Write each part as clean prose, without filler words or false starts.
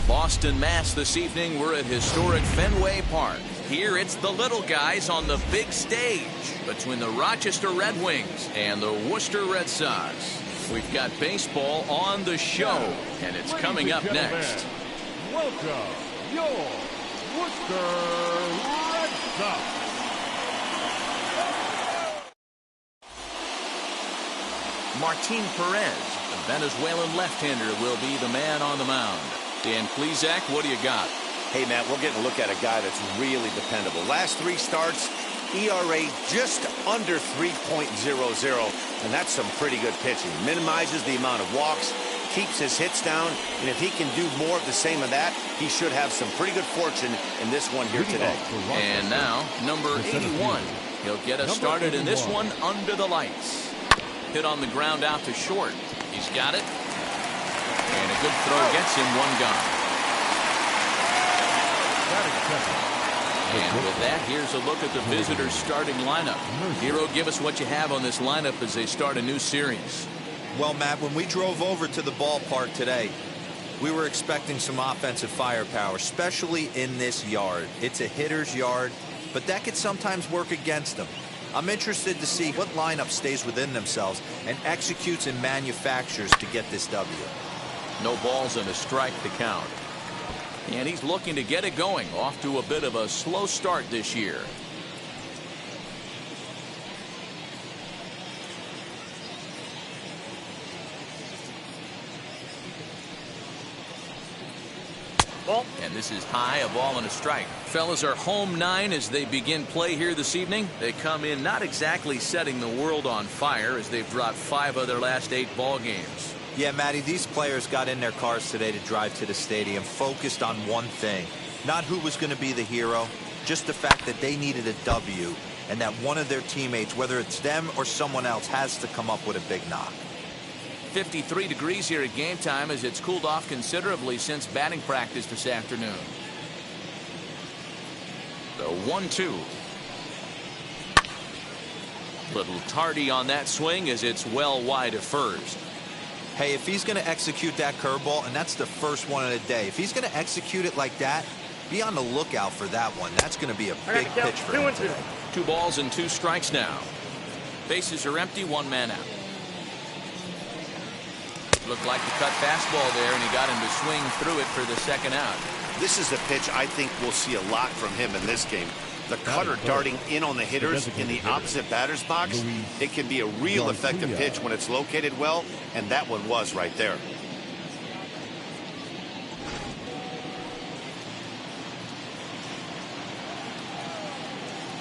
Boston, Mass. This evening we're at historic Fenway Park. Here it's the little guys on the big stage between the Rochester Red Wings and the Worcester Red Sox. We've got baseball on the show, and it's coming up next. Welcome, your Worcester Red Sox. Martin Perez, the Venezuelan left-hander, will be the man on the mound. Dan Plesac, what do you got? Hey, Matt, we're getting a look at a guy that's really dependable. Last 3 starts, ERA just under 3.00, and that's some pretty good pitching. Minimizes the amount of walks, keeps his hits down, and if he can do more of the same of that, he should have some pretty good fortune in this one here today. And now, number 81. He'll get us started in this one under the lights. Hit on the ground out to short. He's got it. And a good throw gets him 1 gone. And with that, here's a look at the visitors' starting lineup. Hero, give us what you have on this lineup as they start a new series. Well, Matt, when we drove over to the ballpark today, we were expecting some offensive firepower, especially in this yard. It's a hitter's yard, but that could sometimes work against them. I'm interested to see what lineup stays within themselves and executes and manufactures to get this W. No balls and a strike to count. And he's looking to get it going. Off to a bit of a slow start this year. And this is high, a ball and a strike. Fellas are home 9 as they begin play here this evening. They come in not exactly setting the world on fire as they've dropped 5 of their last 8 ball games. Yeah, Matty, these players got in their cars today to drive to the stadium focused on one thing. Not who was going to be the hero, just the fact that they needed a W and that one of their teammates, whether it's them or someone else, has to come up with a big knock. 53 degrees here at game time as it's cooled off considerably since batting practice this afternoon. The 1-2. Little tardy on that swing as it's well wide of first. Hey, if he's going to execute that curveball, and that's the first one of the day, if he's going to execute it like that, be on the lookout for that one. That's going to be a big pitch for him today. 2 balls and 2 strikes now. Bases are empty, 1 man out. Looked like the cut fastball there, and he got him to swing through it for the 2nd out. This is a pitch I think we'll see a lot from him in this game. The cutter darting in on the hitters in the opposite batter's box. It can be a real effective pitch when it's located well, and that one was right there.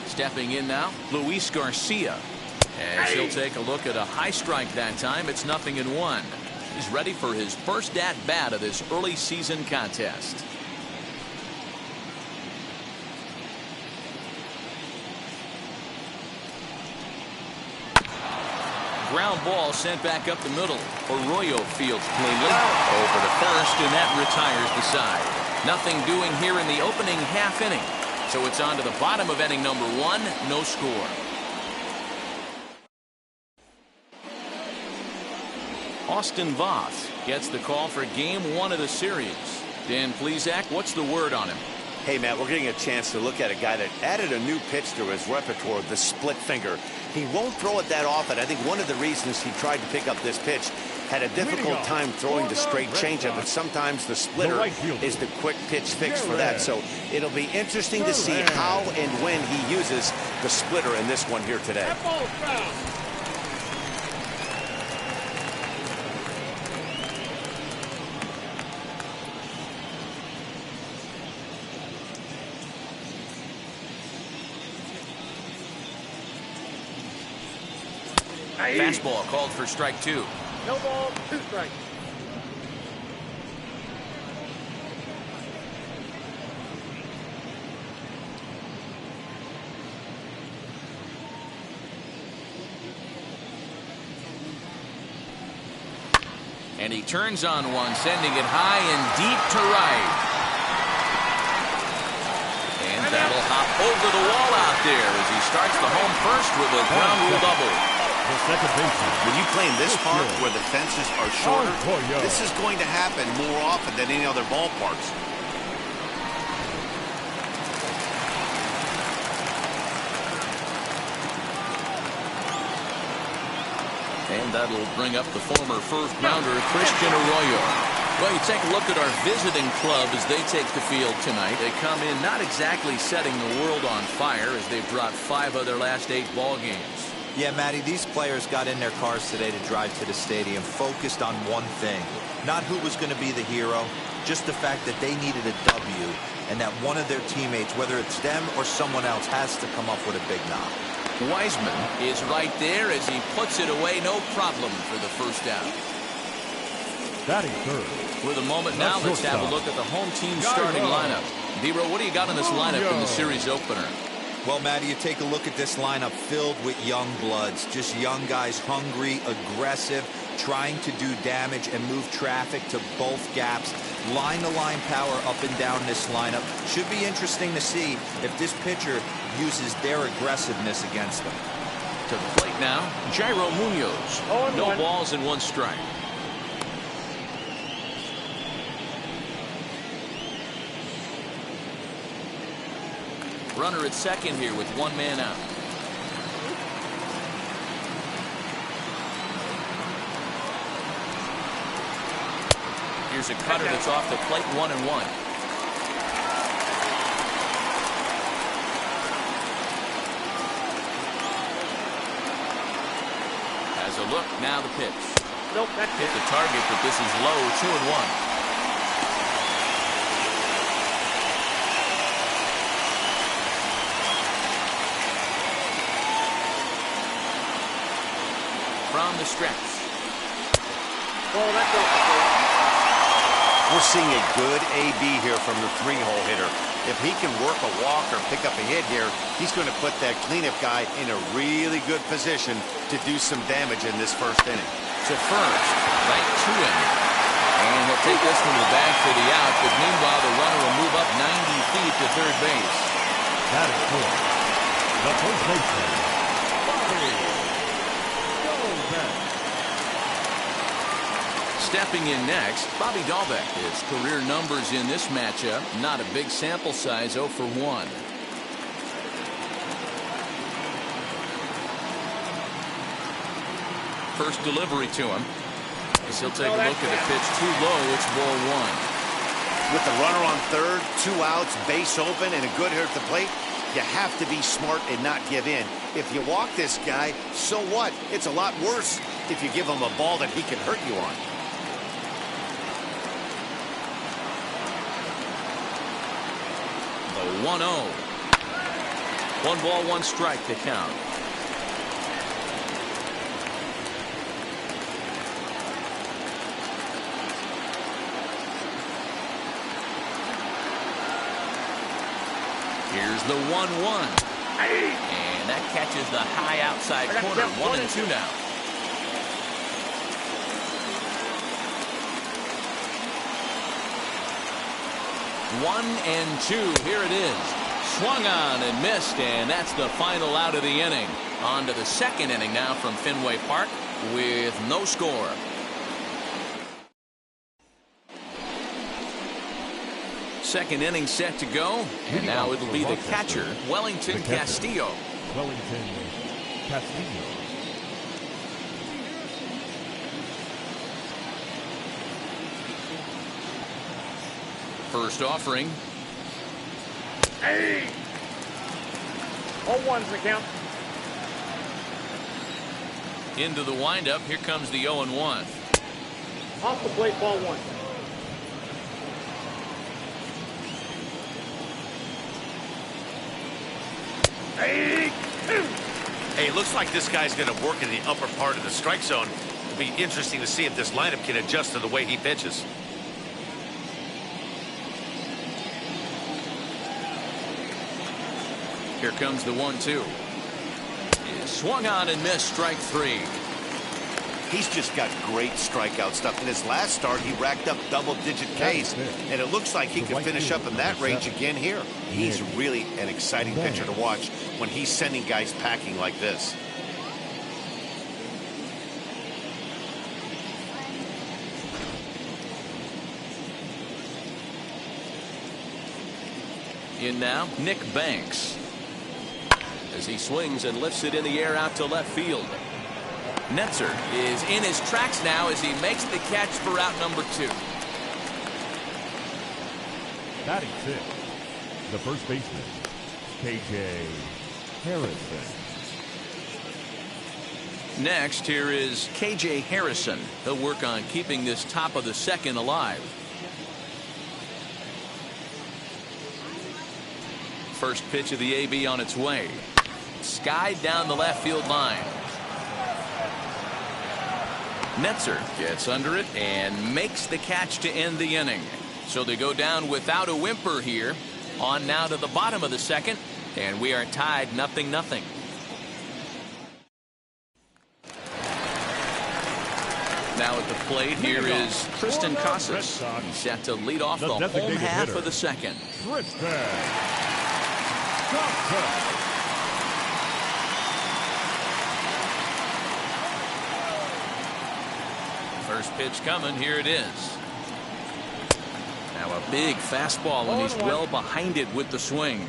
Stepping in now, Luis Garcia. As he'll take a look at a high strike that time. It's 0-1. He's ready for his first at-bat of this early season contest. Ground ball sent back up the middle. Arroyo fields cleanly over to first, and that retires the side. Nothing doing here in the opening half inning. So it's on to the bottom of inning number 1. No score. Austin Voth gets the call for game 1 of the series. Dan Plesac, what's the word on him? Hey, Matt, we're getting a chance to look at a guy that added a new pitch to his repertoire, the split finger. He won't throw it that often. I think one of the reasons he tried to pick up this pitch, had a difficult time throwing the straight changeup, but sometimes the splitter is the quick pitch fix for that. So it'll be interesting to see how and when he uses the splitter in this one here today. Fastball called for strike 2. No ball, 2 strikes. And he turns on one, sending it high and deep to right. And that'll hop over the wall out there as he starts the home first with a ground rule double. The second baseman. When you play in this park where the fences are shorter, Montoyo. this is going to happen more often than any other ballparks. And that'll bring up the former first rounder, Christian Arroyo. Well, you take a look at our visiting club as they take the field tonight. They come in not exactly setting the world on fire as they've dropped 5 of their last 8 ball games. Yeah, Matty, these players got in their cars today to drive to the stadium focused on one thing. Not who was going to be the hero, just the fact that they needed a W and that one of their teammates, whether it's them or someone else, has to come up with a big knock. Wiseman is right there as he puts it away, no problem for the first down. Batting third. With a moment now, let's have a look at the home team starting lineup. D-Row, what do you got in this lineup in the series opener? Well, Matty, you take a look at this lineup filled with young bloods, just young guys, hungry, aggressive, trying to do damage and move traffic to both gaps. Line-to-line power up and down this lineup. Should be interesting to see if this pitcher uses their aggressiveness against them. To the plate now, Jairo Munoz. No balls and 1 strike. Runner at second here with 1 man out. Here's a cutter that's off the plate, 1-1. Has a look, now the pitch. Nope, that's Hit the target, but this is low, 2-1. From the stretch. Oh, that's off the plate. We're seeing a good AB here from the 3-hole hitter. If he can work a walk or pick up a hit here, he's going to put that cleanup guy in a really good position to do some damage in this first inning. To first, right to him. And he'll take this one to the bag for the out, but meanwhile the runner will move up 90 feet to third base. Batting fourth. The first baseman. Bobby Dalbec. Stepping in next, Bobby Dalbec. His career numbers in this matchup, not a big sample size, 0 for 1. First delivery to him. As he'll take a look at the pitch, too low, it's ball 1. With the runner on third, 2 outs, base open, and a good hitter at the plate, you have to be smart and not give in. If you walk this guy, so what? It's a lot worse if you give him a ball that he can hurt you on. The 1-0. 1 ball, 1 strike to count. Here's the 1-1. And that catches the high outside corner. 1-2 now. 1-2. Here it is. Swung on and missed, and that's the final out of the inning. On to the second inning now from Fenway Park with no score. Second inning set to go, and now it'll be the catcher, Wellington Castillo. Wellington Castillo. First offering. Hey! 0-1's the count. Into the windup. Here comes the 0-1. Off the plate, ball 1. Hey, it looks like this guy's going to work in the upper part of the strike zone. It'll be interesting to see if this lineup can adjust to the way he pitches. Here comes the 1-2. Swung on and missed, strike 3. He's just got great strikeout stuff. In his last start, he racked up double-digit Ks, and it looks like he can finish up in that range again here. He's really an exciting pitcher to watch when he's sending guys packing like this. In now, Nick Banks. As he swings and lifts it in the air out to left field. Netzer is in his tracks now as he makes the catch for out number 2. Batting 6, the first baseman, KJ Harrison. Next, here is KJ Harrison. He'll work on keeping this top of the second alive. First pitch of the AB on its way. Skied down the left field line. Netzer gets under it and makes the catch to end the inning. So they go down without a whimper here. On now to the bottom of the second, and we are tied 0-0. Now at the plate, here is Tristan Casas. He's set to lead off the home half of the second. Tristan Casas. First pitch coming. Here it is. Now a big fastball, and he's well behind it with the swing.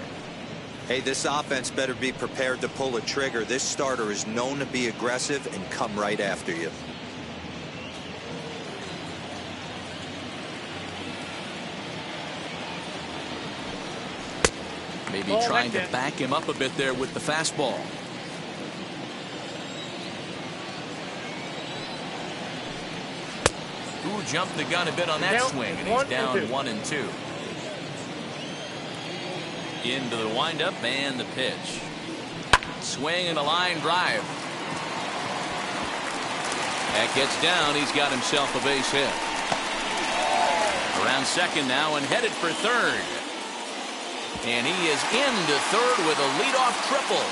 Hey, this offense better be prepared to pull a trigger. This starter is known to be aggressive and come right after you. Maybe trying to back him up a bit there with the fastball. Who jumped the gun a bit on that swing, and he's down 1-2. Into the windup and the pitch. Swing and a line drive. That gets down. He's got himself a base hit. Around second now and headed for third. And he is into third with a leadoff triple.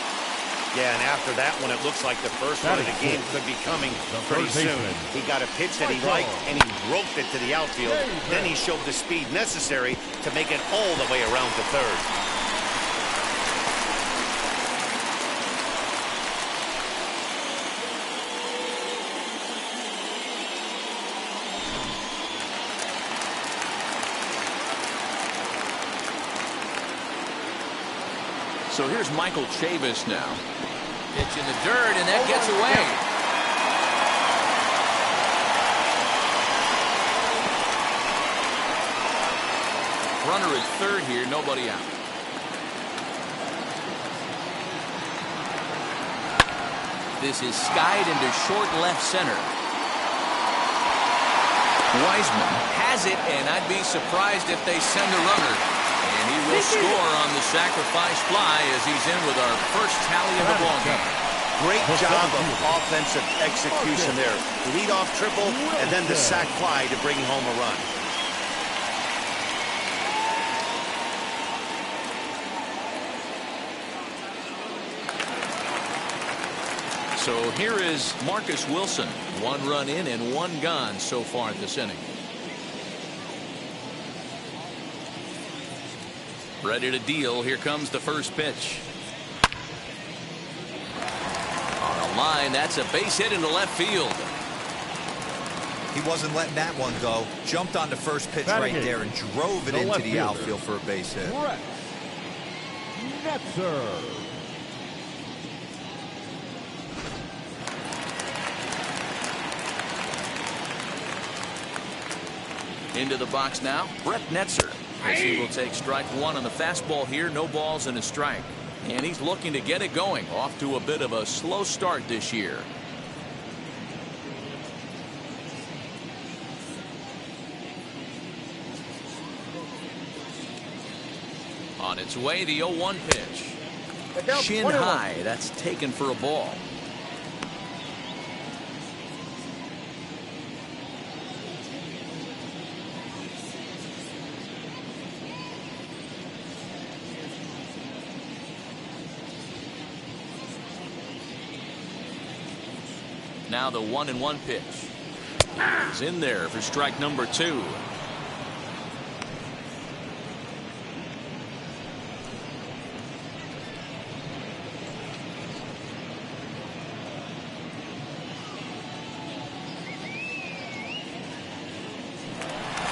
Yeah, and after that one, it looks like the first one of the game could be coming pretty soon. He got a pitch that he liked, and he roped it to the outfield. Then he showed the speed necessary to make it all the way around to third. So here's Michael Chavis now. Pitch in the dirt, and that gets away. Runner at third here, nobody out. This is skied into short left center. Wiseman has it, and I'd be surprised if they send a runner. And he will score on the sacrifice fly as he's in with our first tally of the ball game. Great job of offensive execution there. Leadoff triple and then the sac fly to bring home a run. So here is Marcus Wilson. 1 run in and 1 gone so far in this inning. Ready to deal. Here comes the first pitch. On a line, that's a base hit into left field. He wasn't letting that one go. Jumped on the first pitch right there and drove it into the outfield for a base hit. Brett Netzer. Into the box now, Brett Netzer. As he will take strike 1 on the fastball here. No balls and a strike. And he's looking to get it going. Off to a bit of a slow start this year. On its way, the 0-1 pitch. Shin high. That's taken for a ball. Now the 1-1 pitch. He's in there for strike number 2.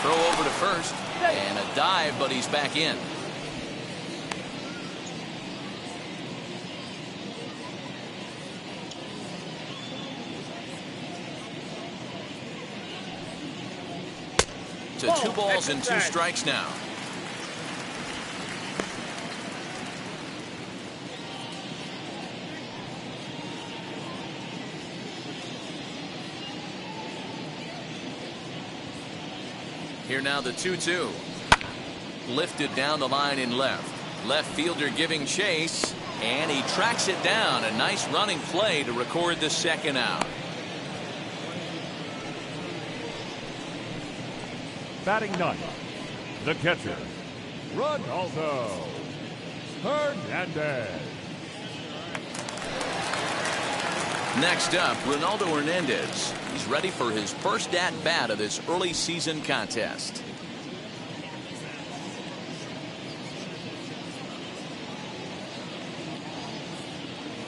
Throw over to first and a dive, but he's back in. To 2 balls and 2 strikes now. Here now the 2-2. Lifted down the line in left. Left fielder giving chase, and he tracks it down. A nice running play to record the second out. Batting ninth, the catcher, Ronaldo Hernandez. Next up, Ronaldo Hernandez. He's ready for his first at-bat of this early season contest.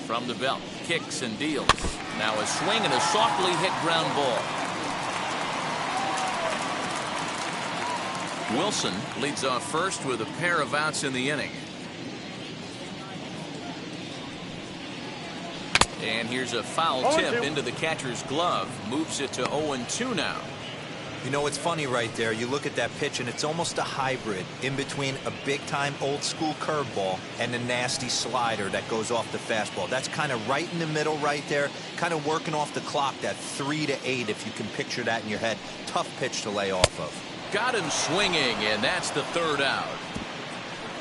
From the belt, kicks and deals. Now a swing and a softly hit ground ball. Wilson leads off first with a pair of outs in the inning. And here's a foul tip into the catcher's glove. Moves it to 0-2 now. You know, it's funny right there. You look at that pitch, and it's almost a hybrid in between a big-time old-school curveball and a nasty slider that goes off the fastball. That's kind of right in the middle right there, kind of working off the clock, that 3 to 8, if you can picture that in your head. Tough pitch to lay off of. Got him swinging, and that's the third out.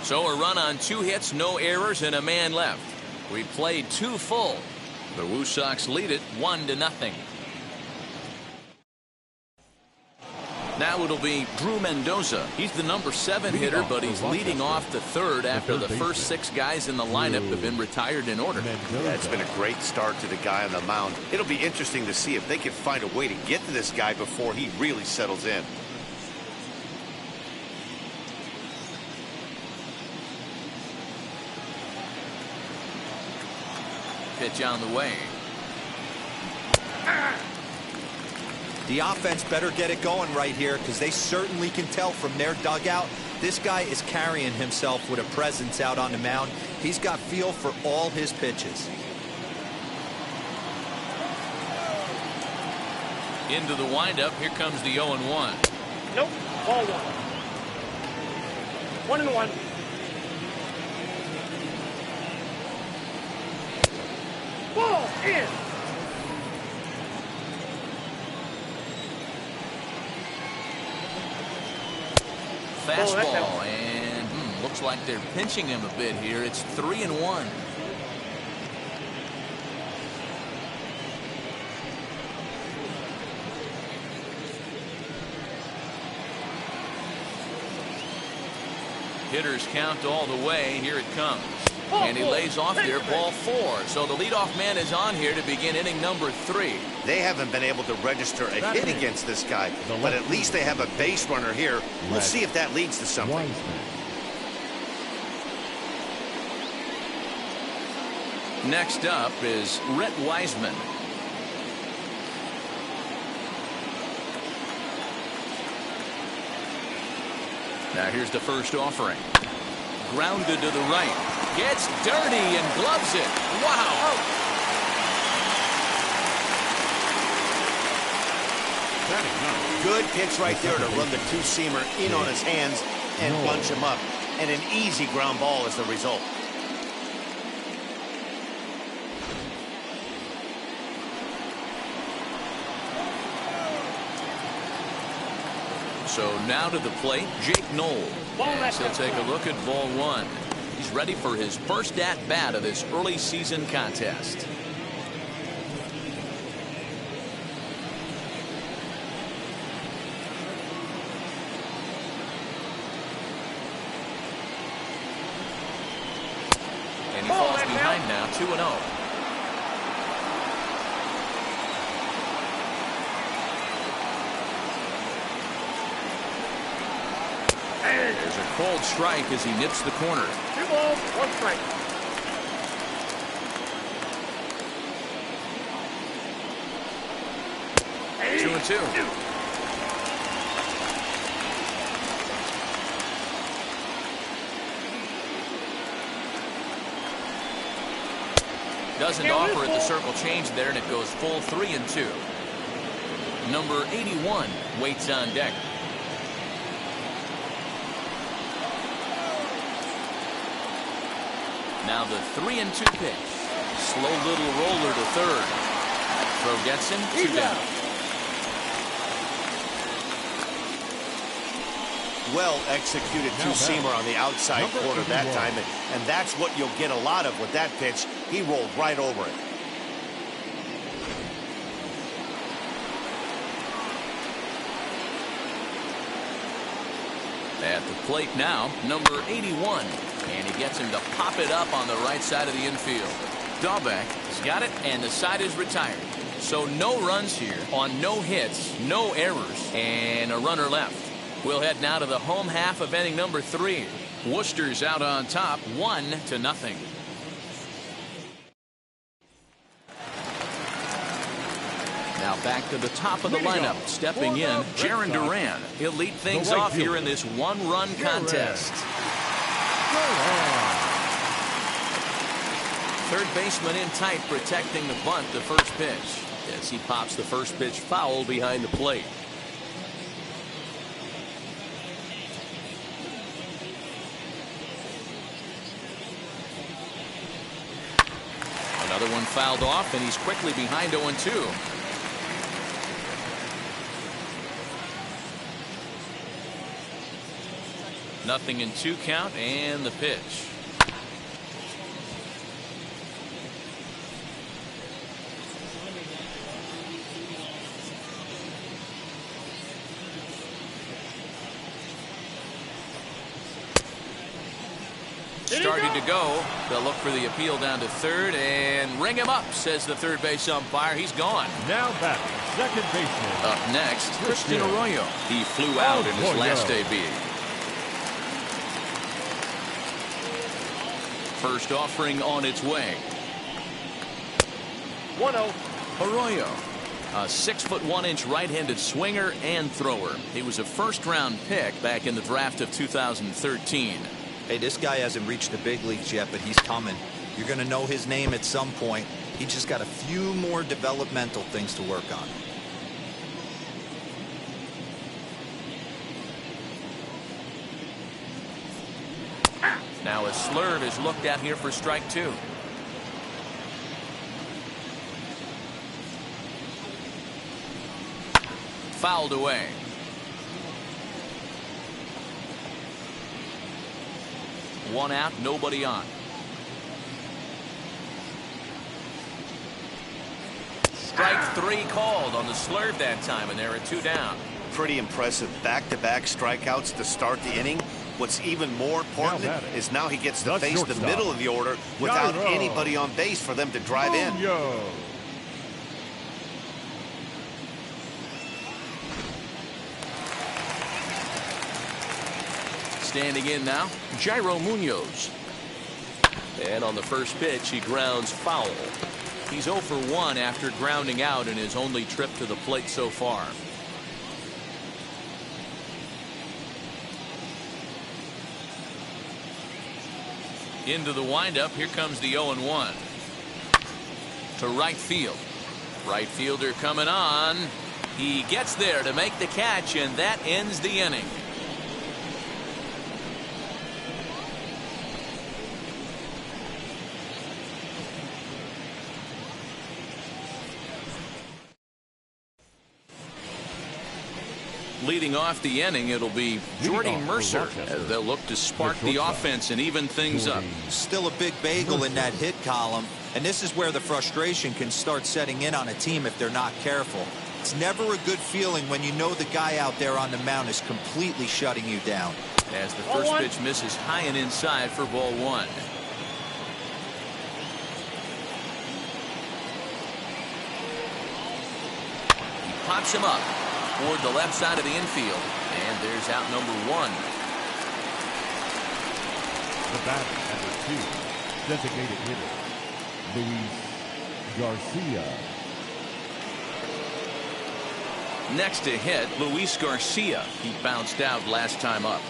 So a run on 2 hits, no errors, and a man left. We played 2 full. The Woo Sox lead it 1-0. Now it'll be Drew Mendoza. He's the number 7 hitter, but he's leading off the third after the first 6 guys in the lineup have been retired in order. Yeah, it's been a great start to the guy on the mound. It'll be interesting to see if they can find a way to get to this guy before he really settles in. Pitch on the way. The offense better get it going right here, because they certainly can tell from their dugout this guy is carrying himself with a presence out on the mound. He's got feel for all his pitches. Into the windup. Here comes the 0-1. Nope. Ball 1. 1-1. Ball in. Fastball, and looks like they're pinching him a bit here. It's 3-1. Hitters count all the way. Here it comes. And he lays off there, ball 4. So the leadoff man is on here to begin inning number 3. They haven't been able to register a hit against this guy, but at least they have a base runner here. We'll see if that leads to something. Next up is Rhett Wiseman. Now here's the first offering. Grounded to the right. Gets dirty and gloves it. Wow. Good pitch right there to run the 2-seamer in on his hands and bunch him up. And an easy ground ball is the result. So now to the plate, Jake Knoll. As he'll take a look at ball 1. He's ready for his first at-bat of this early season contest. And he falls behind now, 2-0. There's a cold strike as he nips the corner. 2 balls, 1 strike. Hey. 2-2. Doesn't offer at the circle change there, and it goes full 3-2. Number 81 waits on deck. Now the 3-2 pitch. Slow little roller to third. Throw gets him, 2 down. Well executed two-seamer on the outside corner that time, and that's what you'll get a lot of with that pitch. He rolled right over it. At the plate now, number 81, and he gets him to pop it up on the right side of the infield. Dahlbeck has got it, and the side is retired. So no runs here on no hits, no errors, and a runner left. We'll head now to the home half of inning number 3. Worcester's out on top, 1-0. Now back to the top of the lineup. Stepping in, Jarren Duran. He'll lead things off here in this one-run contest. Third baseman in tight, protecting the bunt, the first pitch. As he pops the first pitch foul behind the plate. Another one fouled off, and he's quickly behind 0-2. Nothing in 2 count, and the pitch. Started to go. They'll look for the appeal down to third and ring him up, says the third base umpire. He's gone. Now back, second baseman. Up next, Christian Arroyo. He flew out in his last AB. First offering on its way. 1-0. Arroyo, a 6'1" right-handed swinger and thrower. He was a first-round pick back in the draft of 2013. Hey, this guy hasn't reached the big leagues yet, but he's coming. You're going to know his name at some point. He just got a few more developmental things to work on. Now a slurve is looked at here for strike 2. Fouled away. One out, nobody on. Strike 3 called on the slurve that time, and there are 2 down. Pretty impressive back-to-back strikeouts to start the inning. What's even more important is now he gets to face the middle of the order without anybody on base for them to drive in. Standing in now, Jairo Munoz. And on the first pitch, he grounds foul. He's 0 for 1 after grounding out in his only trip to the plate so far. Into the windup, here comes the 0-1. To right field. Right fielder coming on. He gets there to make the catch, and that ends the inning. Leading off the inning, it'll be Jordy Mercer as they'll look to spark the offense and even things up. Still a big bagel in that hit column, and this is where the frustration can start setting in on a team if they're not careful. It's never a good feeling when you know the guy out there on the mound is completely shutting you down. As the first pitch misses high and inside for ball 1. He pops him up toward the left side of the infield, and there's out number 1. The batter, number 2, designated hitter, Luis Garcia. Next to hit, Luis Garcia. He bounced out last time up.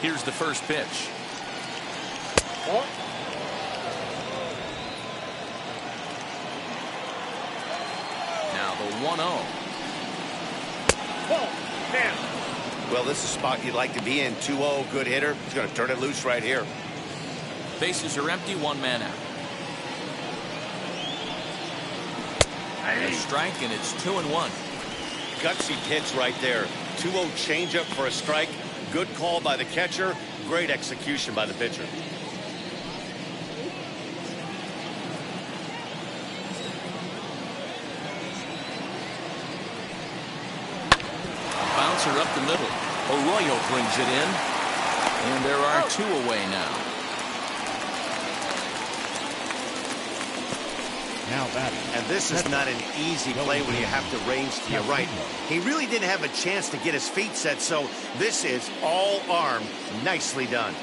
Here's the first pitch. Now the 1-0. Ball, man. Well, this is a spot you'd like to be in. 2-0, good hitter. He's going to turn it loose right here. Bases are empty, one man out. A strike, and it's 2-1. Gutsy pitch right there. 2-0 changeup for a strike. Good call by the catcher. Great execution by the pitcher. Bouncer up the middle. Arroyo brings it in. And there are 2 away now. Now batting. And this is not an easy play when you have to range to your right. He really didn't have a chance to get his feet set, so this is all arm. Nicely done.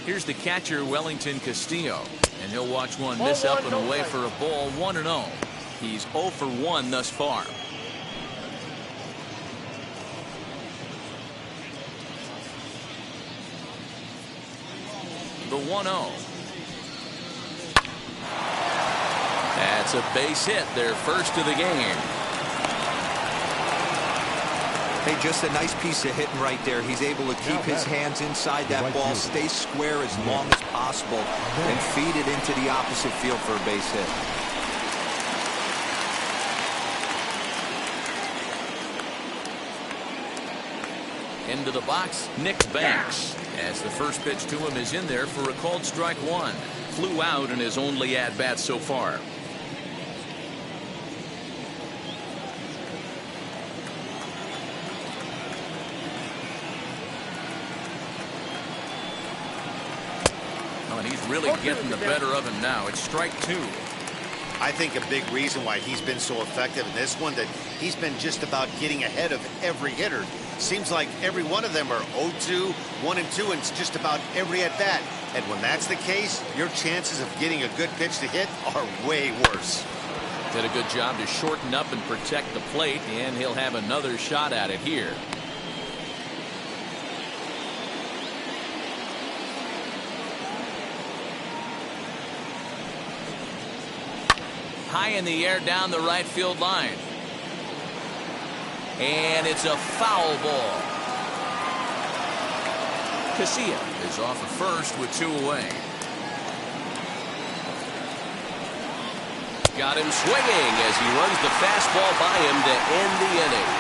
Here's the catcher, Wellington Castillo. And he'll watch one miss up and away for a ball, 1-0. He's 0 for 1 thus far. The 1-0. That's a base hit, their first of the game. Hey, just a nice piece of hitting right there. He's able to keep his hands inside that ball, stay square as long as possible, and feed it into the opposite field for a base hit. Into the box, Nick Banks. As the first pitch to him is in there for a called strike 1. Flew out in his only at-bat so far. Oh, and he's really getting the better of him now. It's strike 2. I think a big reason why he's been so effective in this one, that he's been just about getting ahead of every hitter. Seems like every one of them are 0-2, 1-2, and it's just about every at-bat. And when that's the case, your chances of getting a good pitch to hit are way worse. Did a good job to shorten up and protect the plate, and he'll have another shot at it here. High in the air down the right field line. And it's a foul ball. Casilla is off at first with 2 away. Got him swinging as he runs the fastball by him to end the inning.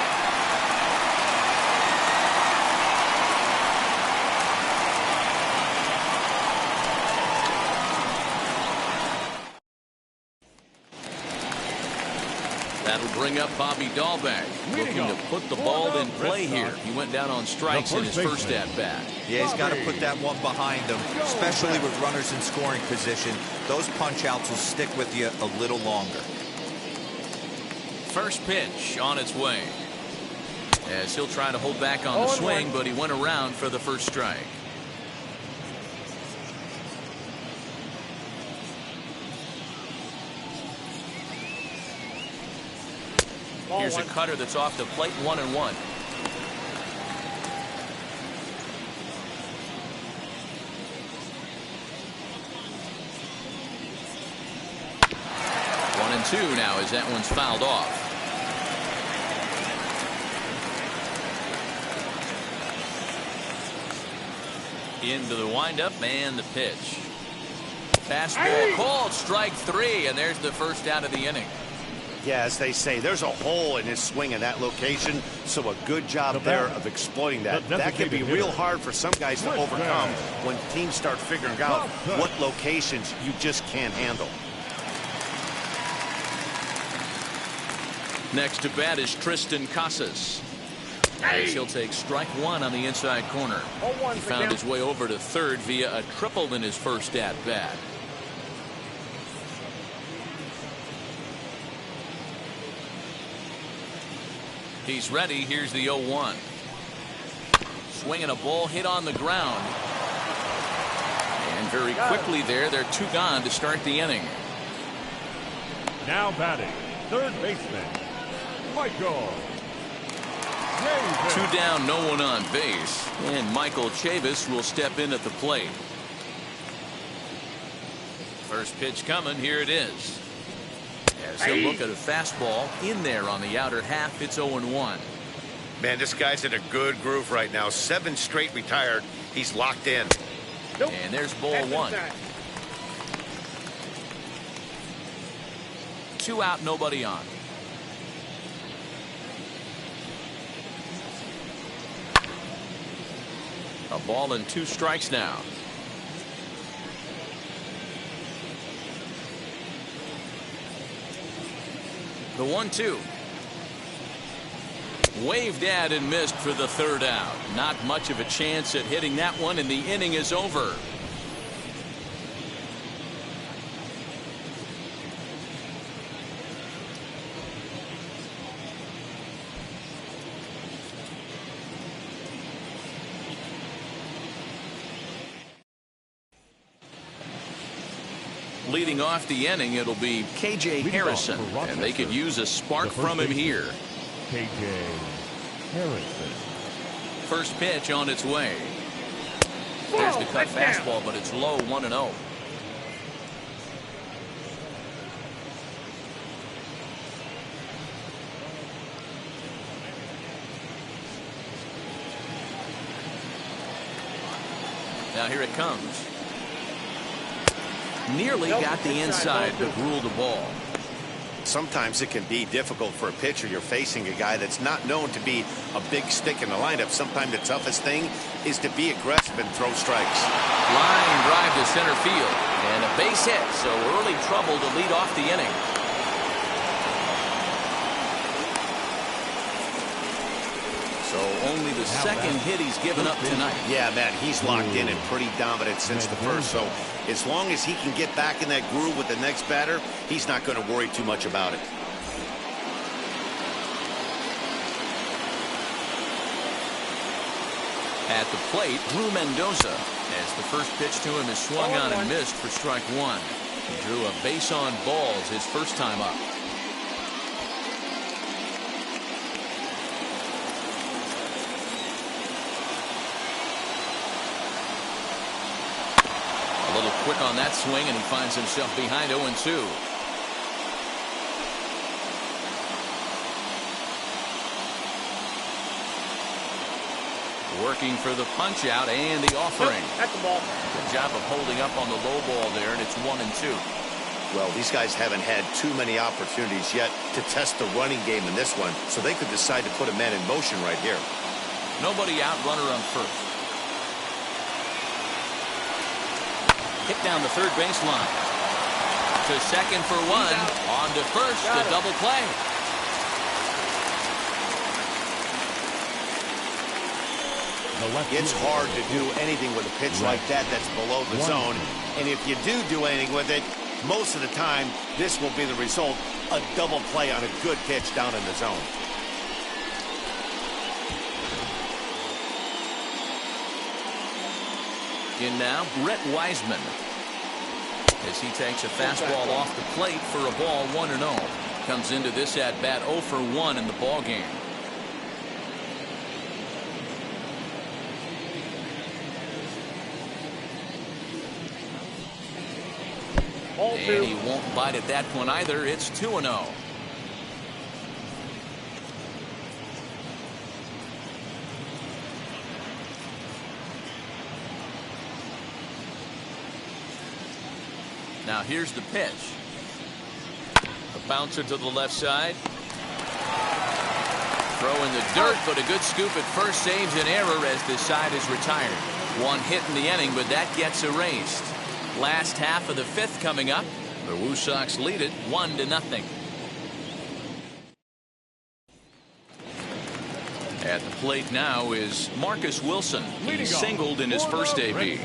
That'll bring up Bobby Dahlbeck, looking to put the ball in play here. He went down on strikes in his first at-bat. Yeah, he's got to put that one behind him, especially with runners in scoring position. Those punch-outs will stick with you a little longer. First pitch on its way. As he'll try to hold back on the swing, but he went around for the first strike. Here's a cutter that's off the plate, 1-1. One and two now as that one's fouled off. Into the windup and the pitch. Fastball called, strike 3, and there's the first out of the inning. Yeah, as they say, there's a hole in his swing in that location, so a good job there of exploiting that. That can be real hard for some guys to overcome when teams start figuring out what locations you just can't handle. Next to bat is Tristan Casas. As he'll take strike 1 on the inside corner. He found his way over to third via a triple in his first at-bat. He's ready. Here's the 0-1. Swinging a ball hit on the ground. And very quickly there, they're 2 gone to start the inning. Now batting, third baseman, Michael Chavis. 2 down, no one on base. And Michael Chavis will step in at the plate. First pitch coming. Here it is. As he'll look at a fastball in there on the outer half. It's 0-1. Man, this guy's in a good groove right now. 7 straight retired. He's locked in. Nope. And there's ball That's 1. inside. 2 out, nobody on. A ball and 2 strikes now. The 1-2. Waved at and missed for the 3rd out. Not much of a chance at hitting that one, and the inning is over. Leading off the inning, it'll be KJ Harrison, and they could use a spark from him here. KJ Harrison. First pitch on its way. There's the cut That's down. fastball, but it's low, 1-0. Now here it comes. Nearly got the inside, but ruled the ball. Sometimes it can be difficult for a pitcher. You're facing a guy that's not known to be a big stick in the lineup. Sometimes the toughest thing is to be aggressive and throw strikes. Line drive to center field. And a base hit, so early trouble to lead off the inning. So only the second hit he's given up tonight. Yeah, man, he's locked in and pretty dominant since the first. So as long as he can get back in that groove with the next batter, he's not going to worry too much about it. At the plate, Drew Mendoza, as the first pitch to him is swung on and missed for strike 1. He drew a base on balls his first time up. A little quick on that swing, and he finds himself behind 0-2. Working for the punch out and the offering. That's the ball. Good job of holding up on the low ball there, and it's 1-2. Well, these guys haven't had too many opportunities yet to test the running game in this one, so they could decide to put a man in motion right here. Nobody out, runner on first. Hit down the third baseline. To second for 1. On to first, the double play. It's hard to do anything with a pitch like that that's below the zone. And if you do anything with it, most of the time, this will be the result. A double play on a good pitch down in the zone. In now, Brett Wiseman. As he takes a fastball off the plate for a ball, 1-0. Comes into this at bat 0 for 1 in the ball game. And he won't bite at that one either. It's 2-0. Now here's the pitch. A bouncer to the left side. Throw in the dirt, but a good scoop at first saves an error as this side is retired. 1 hit in the inning, but that gets erased. Last half of the 5th coming up. The Woo Sox lead it 1-0. At the plate now is Marcus Wilson. He singled in his first AB.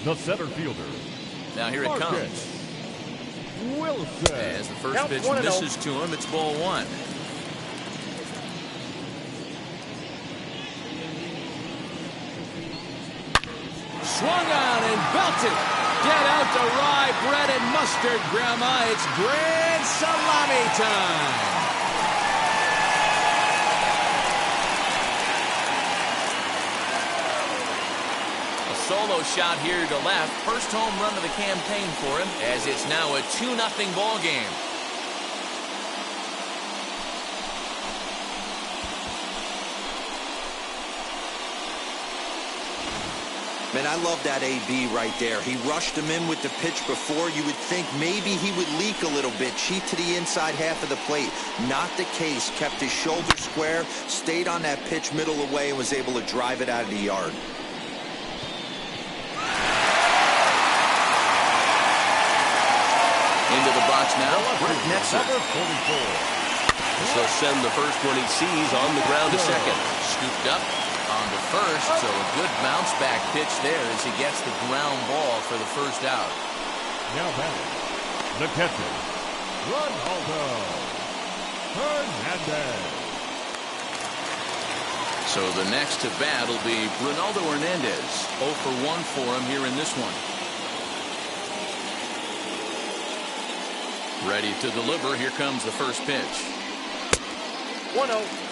The center fielder. Now here it comes. Wilson. As the first pitch misses to him, it's ball 1. Swung on and belted. Get out the rye bread and mustard, Grandma. It's grand salami time. A solo shot here to left. First home run of the campaign for him, as it's now a 2-0 ball game. Man, I love that AB right there. He rushed him in with the pitch before. You would think maybe he would leak a little bit, cheat to the inside half of the plate. Not the case. Kept his shoulder square, stayed on that pitch middle away, and was able to drive it out of the yard. Into the box now, Brett Netzer. Number 44. He'll send the first one he sees on the ground to second. Scooped up on to first, so a good bounce back pitch there as he gets the ground ball for the first out. Now batting, the catcher, Ronaldo Hernandez. So the next to bat will be Ronaldo Hernandez. 0 for 1 for him here in this one. Ready to deliver. Here comes the first pitch. 1-0.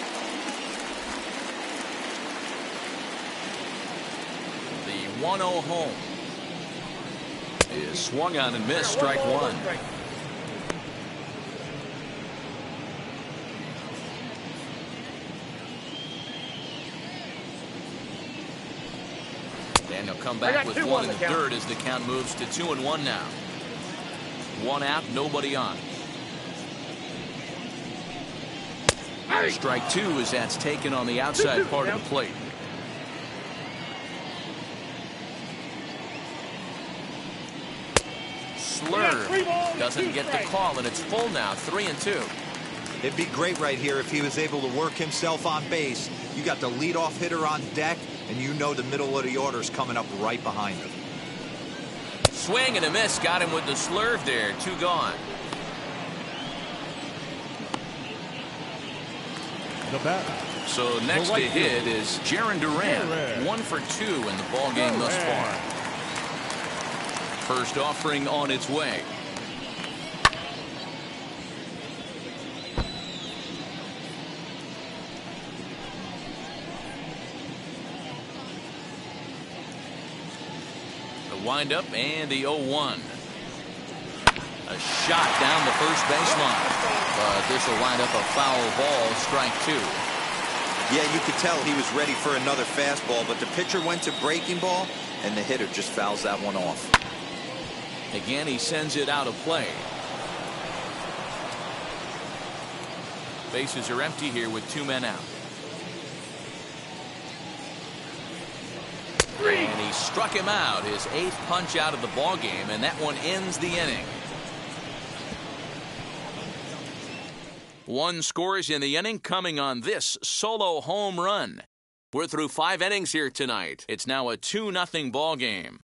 The 1-0 home is swung on and missed. Strike one. And he'll come back with one in the third as the count moves to 2-1 now. One out, nobody on. Strike two as that's taken on the outside part of the plate. Slurve doesn't get the call, and it's full now. 3-2. It'd be great right here if he was able to work himself on base. You got the leadoff hitter on deck, and you know the middle of the order is coming up right behind him. Swing and a miss. Got him with the slurve there. 2 gone. The batter. So next to hit is Jarren Duran. 1 for 2 in the ball game thus far. First offering on its way. The windup and the 0-1. A shot down the first baseline. But this will wind up a foul ball. Strike two. Yeah, you could tell he was ready for another fastball, but the pitcher went to breaking ball, and the hitter just fouls that one off. Again, he sends it out of play. Bases are empty here with 2 men out. And he struck him out, his 8th punch out of the ball game, and that one ends the inning. 1 scores in the inning coming on this solo home run. We're through 5 innings here tonight. It's now a 2-0 ball game.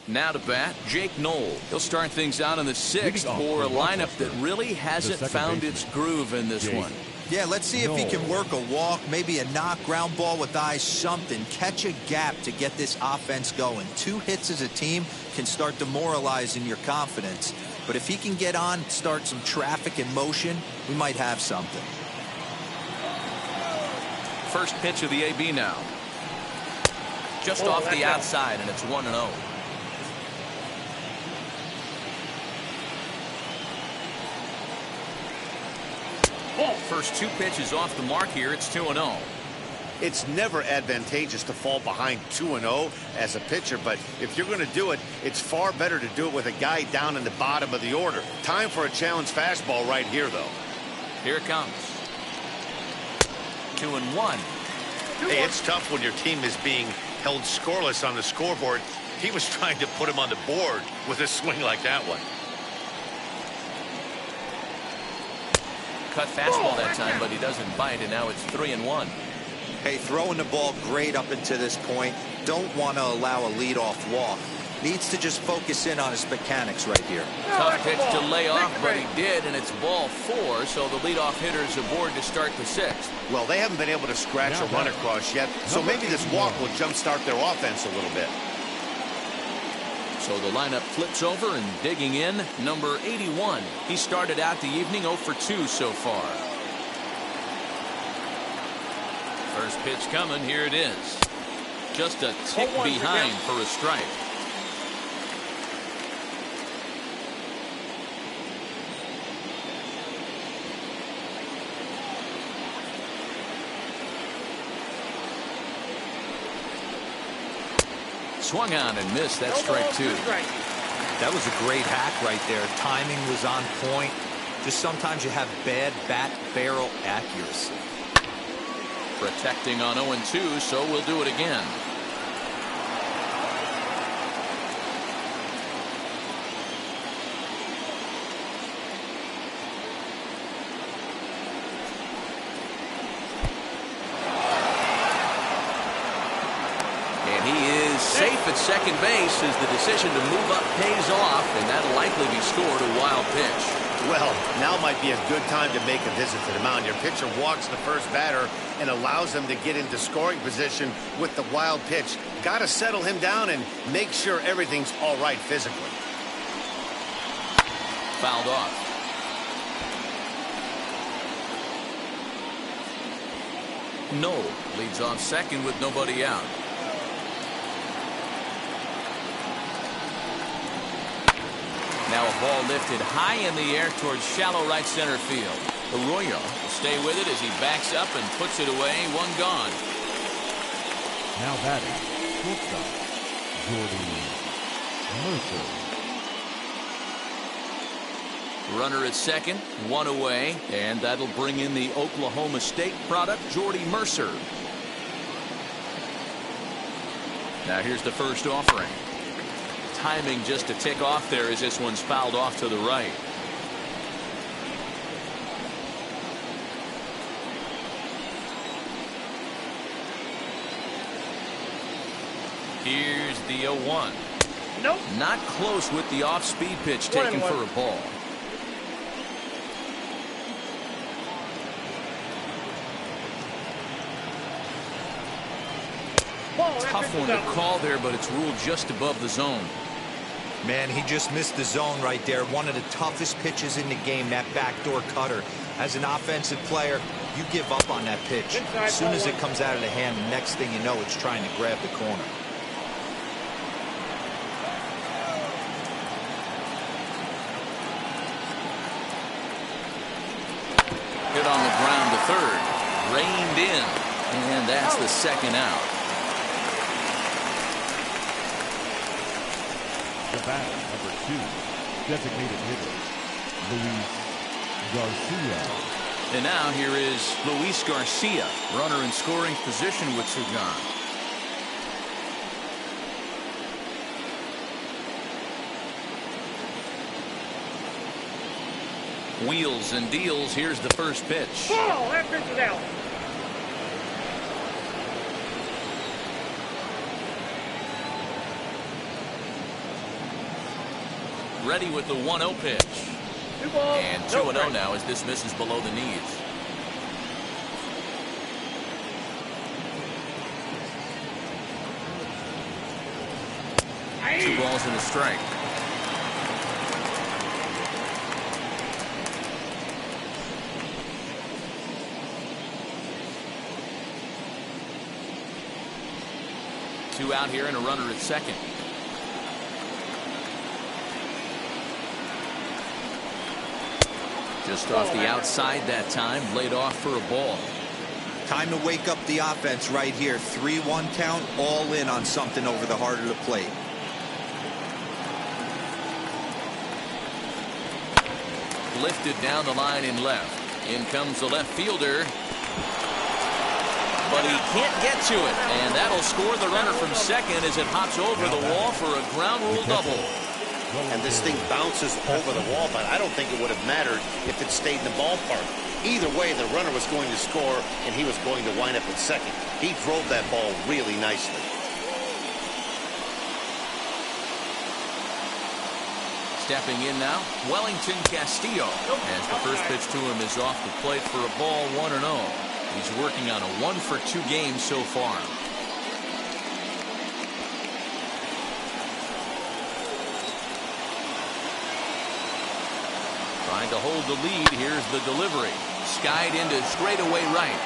Now to bat, Jake Knoll. He'll start things out in the 6th for a lineup that really hasn't found its groove in this one. Yeah, let's see if he can work a walk, maybe a knock, ground ball with eyes, something. Catch a gap to get this offense going. 2 hits as a team can start demoralizing your confidence. But if he can get on, start some traffic in motion, we might have something. First pitch of the AB now. Just off the outside, and it's 1-0. First 2 pitches off the mark here. It's 2-0. It's never advantageous to fall behind 2-0 as a pitcher, but if you're going to do it, it's far better to do it with a guy down in the bottom of the order. Time for a challenge fastball right here, though. Here it comes. 2-1. Hey, it's tough when your team is being held scoreless on the scoreboard. He was trying to put him on the board with a swing like that one. Cut fastball that time, but he doesn't bite, and now it's 3-1. Hey, throwing the ball great up until this point. Don't want to allow a leadoff walk. Needs to just focus in on his mechanics right here. Tough pitch to lay off, but he did, and it's ball 4, so the leadoff hitter's aboard to start the 6th. Well, they haven't been able to scratch a run across yet, so maybe this walk will jumpstart their offense a little bit. So the lineup flips over, and digging in, number 81. He started out the evening 0 for 2 so far. First pitch coming. Here it is. Just a tick behind for a strike. Swung on and missed. That's strike 2. That was a great hack right there. Timing was on point. Just sometimes you have bad bat barrel accuracy. Protecting on 0-2, so we'll do it again. And he is safe at second base as the decision to move up pays off, and that'll likely be scored a wild pitch. Well, now might be a good time to make a visit to the mound. Your pitcher walks the first batter and allows him to get into scoring position with the wild pitch. Got to settle him down and make sure everything's all right physically. Fouled off. Noel leads off second with nobody out. Now a ball lifted high in the air towards shallow right center field. Arroyo will stay with it as he backs up and puts it away. One gone. Now batting, shortstop, Jordy Mercer. Runner at second, one away, and that'll bring in the Oklahoma State product, Jordy Mercer. Now here's the first offering. Timing just a tick off there as this one's fouled off to the right. Here's the 0-1. Nope. Not close with the off-speed pitch taken for a ball. Tough one to call there, but it's ruled just above the zone. Man, he just missed the zone right there. One of the toughest pitches in the game, that backdoor cutter. As an offensive player, you give up on that pitch. As soon as it comes out of the hand, the next thing you know, it's trying to grab the corner. Hit on the ground to third. Reined in. And that's the second out. The batter, number 2, designated hitter, Luis Garcia. And now here is Luis Garcia, runner in scoring position with Sugan. Wheels and deals. Here's the first pitch. Oh, that pitch is out. Ready with the 1-0 pitch. 2 balls, And 2-0 now as this misses below the knees. Hey. 2 balls and a strike. Two out here and a runner at second. Just off the outside that time, laid off for a ball. Time to wake up the offense right here. 3-1 count, all in on something over the heart of the plate. Lifted down the line in left. In comes the left fielder. But he can't get to it. And that'll score the runner from second as it hops over the wall for a ground rule double. And this thing bounces over the wall, but I don't think it would have mattered if it stayed in the ballpark. Either way, the runner was going to score, and he was going to wind up at second. He drove that ball really nicely. Stepping in now, Wellington Castillo. As the first pitch to him is off the plate for a ball, 1-0. He's working on a 1-for-2 game so far. Trying to hold the lead. Here's the delivery. Skied into straightaway right.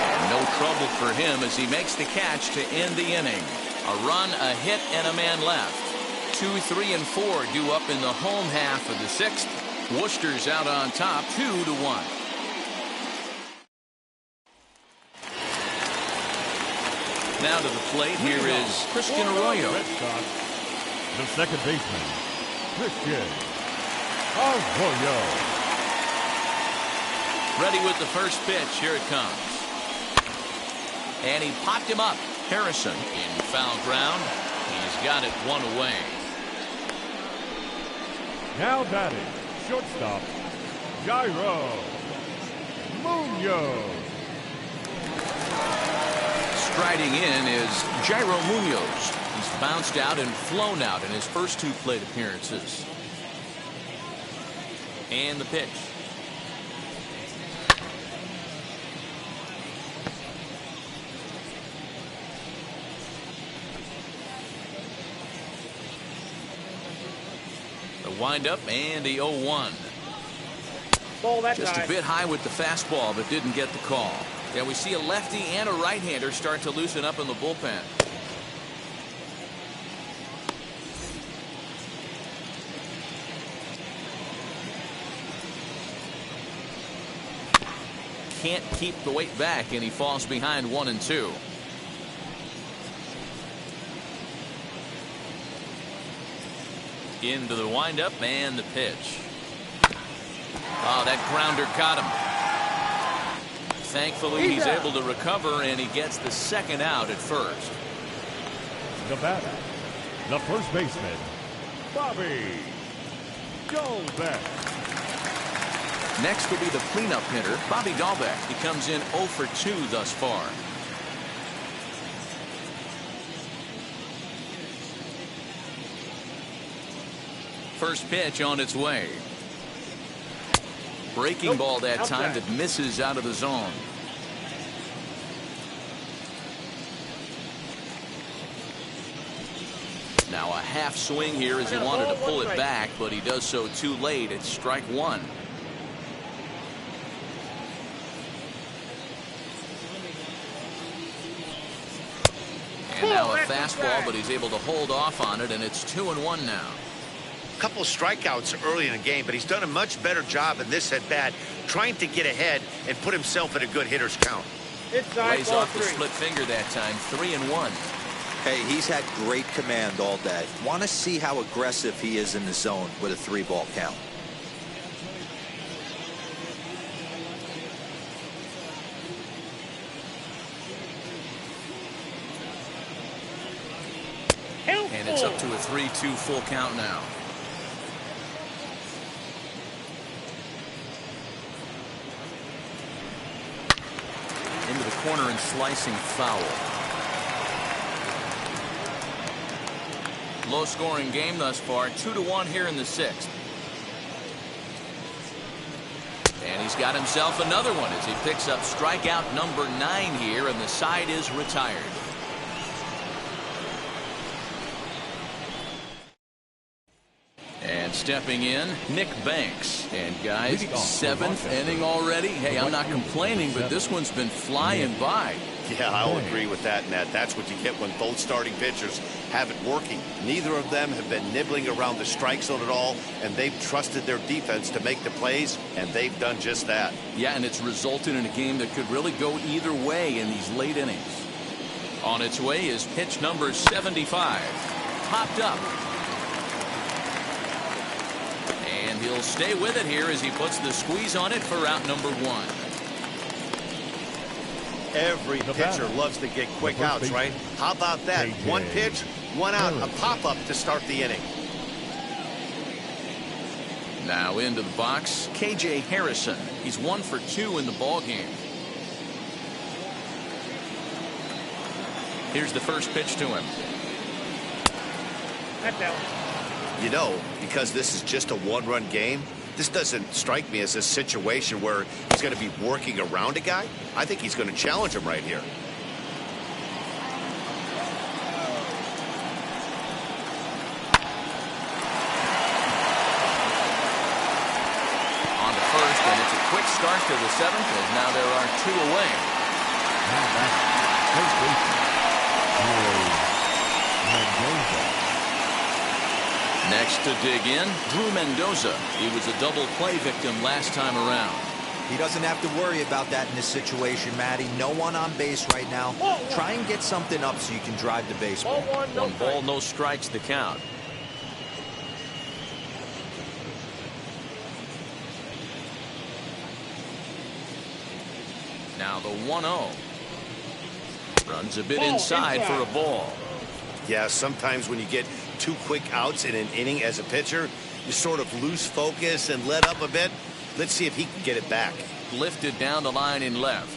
And no trouble for him as he makes the catch to end the inning. A run, a hit, and a man left. 2, 3, and 4 due up in the home half of the 6th. Worcester's out on top 2-1. Now to the plate, here is Christian Arroyo. Red Sox, the second baseman, Christian Arroyo. Ready with the first pitch. Here it comes. And he popped him up. Harrison in foul ground. He's got it one away. Now batting, shortstop, Jairo Munoz. Striding in is Jairo Munoz. He's bounced out and flown out in his first 2 plate appearances. And the pitch. The windup and the 0-1. Ball that Just time. a bit high with the fastball, but didn't get the call. Yeah, we see a lefty and a right-hander start to loosen up in the bullpen. Can't keep the weight back, and he falls behind 1-2. Into the windup and the pitch. Oh, that grounder caught him. Thankfully, he's able to recover, and he gets the second out at first. The batter, the first baseman, Bobby Dalbec. Next will be the cleanup hitter, Bobby Dalbec. He comes in 0 for 2 thus far. First pitch on its way. Breaking ball that time that misses out of the zone. Now a half swing here as he wanted to pull it back, but he does so too late. It's strike 1. And now a fastball, but he's able to hold off on it, and it's 2-1 now. Couple strikeouts early in the game, but he's done a much better job in this at bat, trying to get ahead and put himself in a good hitter's count. Lays off the split finger that time. 3-1. Hey, he's had great command all day. Want to see how aggressive he is in the zone with a 3-ball count. And it's up to a 3-2 full count now. Into the corner and slicing foul. Low scoring game thus far. 2-1 here in the 6th. And he's got himself another one as he picks up strikeout number 9 here, and the side is retired. And stepping in, Nick Banks. And guys, 7th inning already. Hey, I'm not complaining, but this one's been flying by. Yeah, I'll agree with that, Ned. That's what you get when both starting pitchers have it working. Neither of them have been nibbling around the strike zone at all, and they've trusted their defense to make the plays, and they've done just that. Yeah, and it's resulted in a game that could really go either way in these late innings. On its way is pitch number 75. Popped up. And he'll stay with it here as he puts the squeeze on it for out number 1. Every pitcher loves to get quick outs, right? How about that? One pitch, one out, a pop-up to start the inning. Now into the box, KJ Harrison. He's 1 for 2 in the ball game. Here's the first pitch to him. You know, because this is just a one-run game, this doesn't strike me as a situation where he's going to be working around a guy. I think he's going to challenge him right here. start to the seventh, as now there are two away. Next to dig in, Drew Mendoza. He was a double play victim last time around. He doesn't have to worry about that in this situation, Matty. No one on base right now. Try and get something up so you can drive the baseball. One ball, no strikes the count. Now the 1-0. Runs a bit inside for a ball. Yeah, sometimes when you get 2 quick outs in an inning as a pitcher, you sort of lose focus and let up a bit. Let's see if he can get it back. Lifted down the line in left.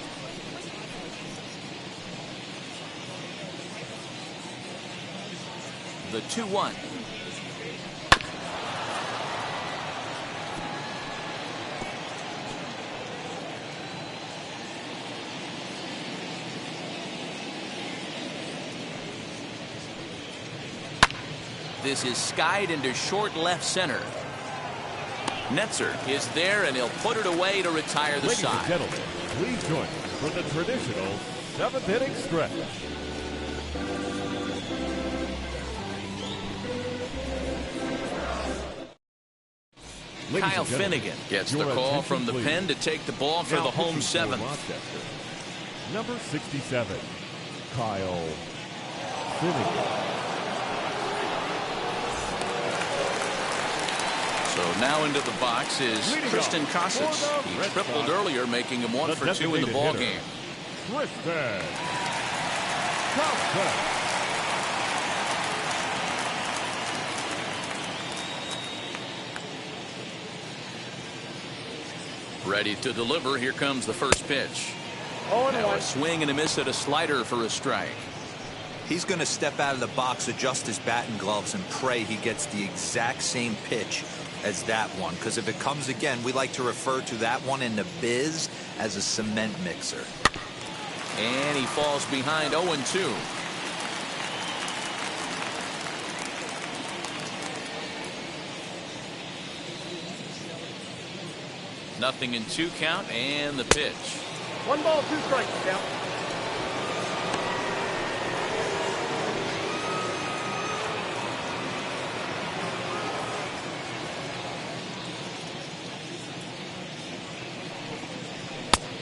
The 2-1. This is skied into short left center. Netzer is there, and he'll put it away to retire the Ladies side. and gentlemen, please join me for the traditional 7th inning stretch. Kyle Finnegan gets the call from the pen to take the ball for the home seventh. Number 67, Kyle Finnegan. So now into the box is Tristan Casas. He tripled earlier, making him 1 for 2 in the ball game. Tristan Casas. Ready to deliver. Here comes the first pitch. Now a swing and a miss at a slider for a strike. He's going to step out of the box, adjust his bat and gloves, and pray he gets the exact same pitch as that one. Because if it comes again, we like to refer to that one in the biz as a cement mixer. And he falls behind 0-2. Nothing in 2 count, and the pitch. 1 ball, 2 strikes count.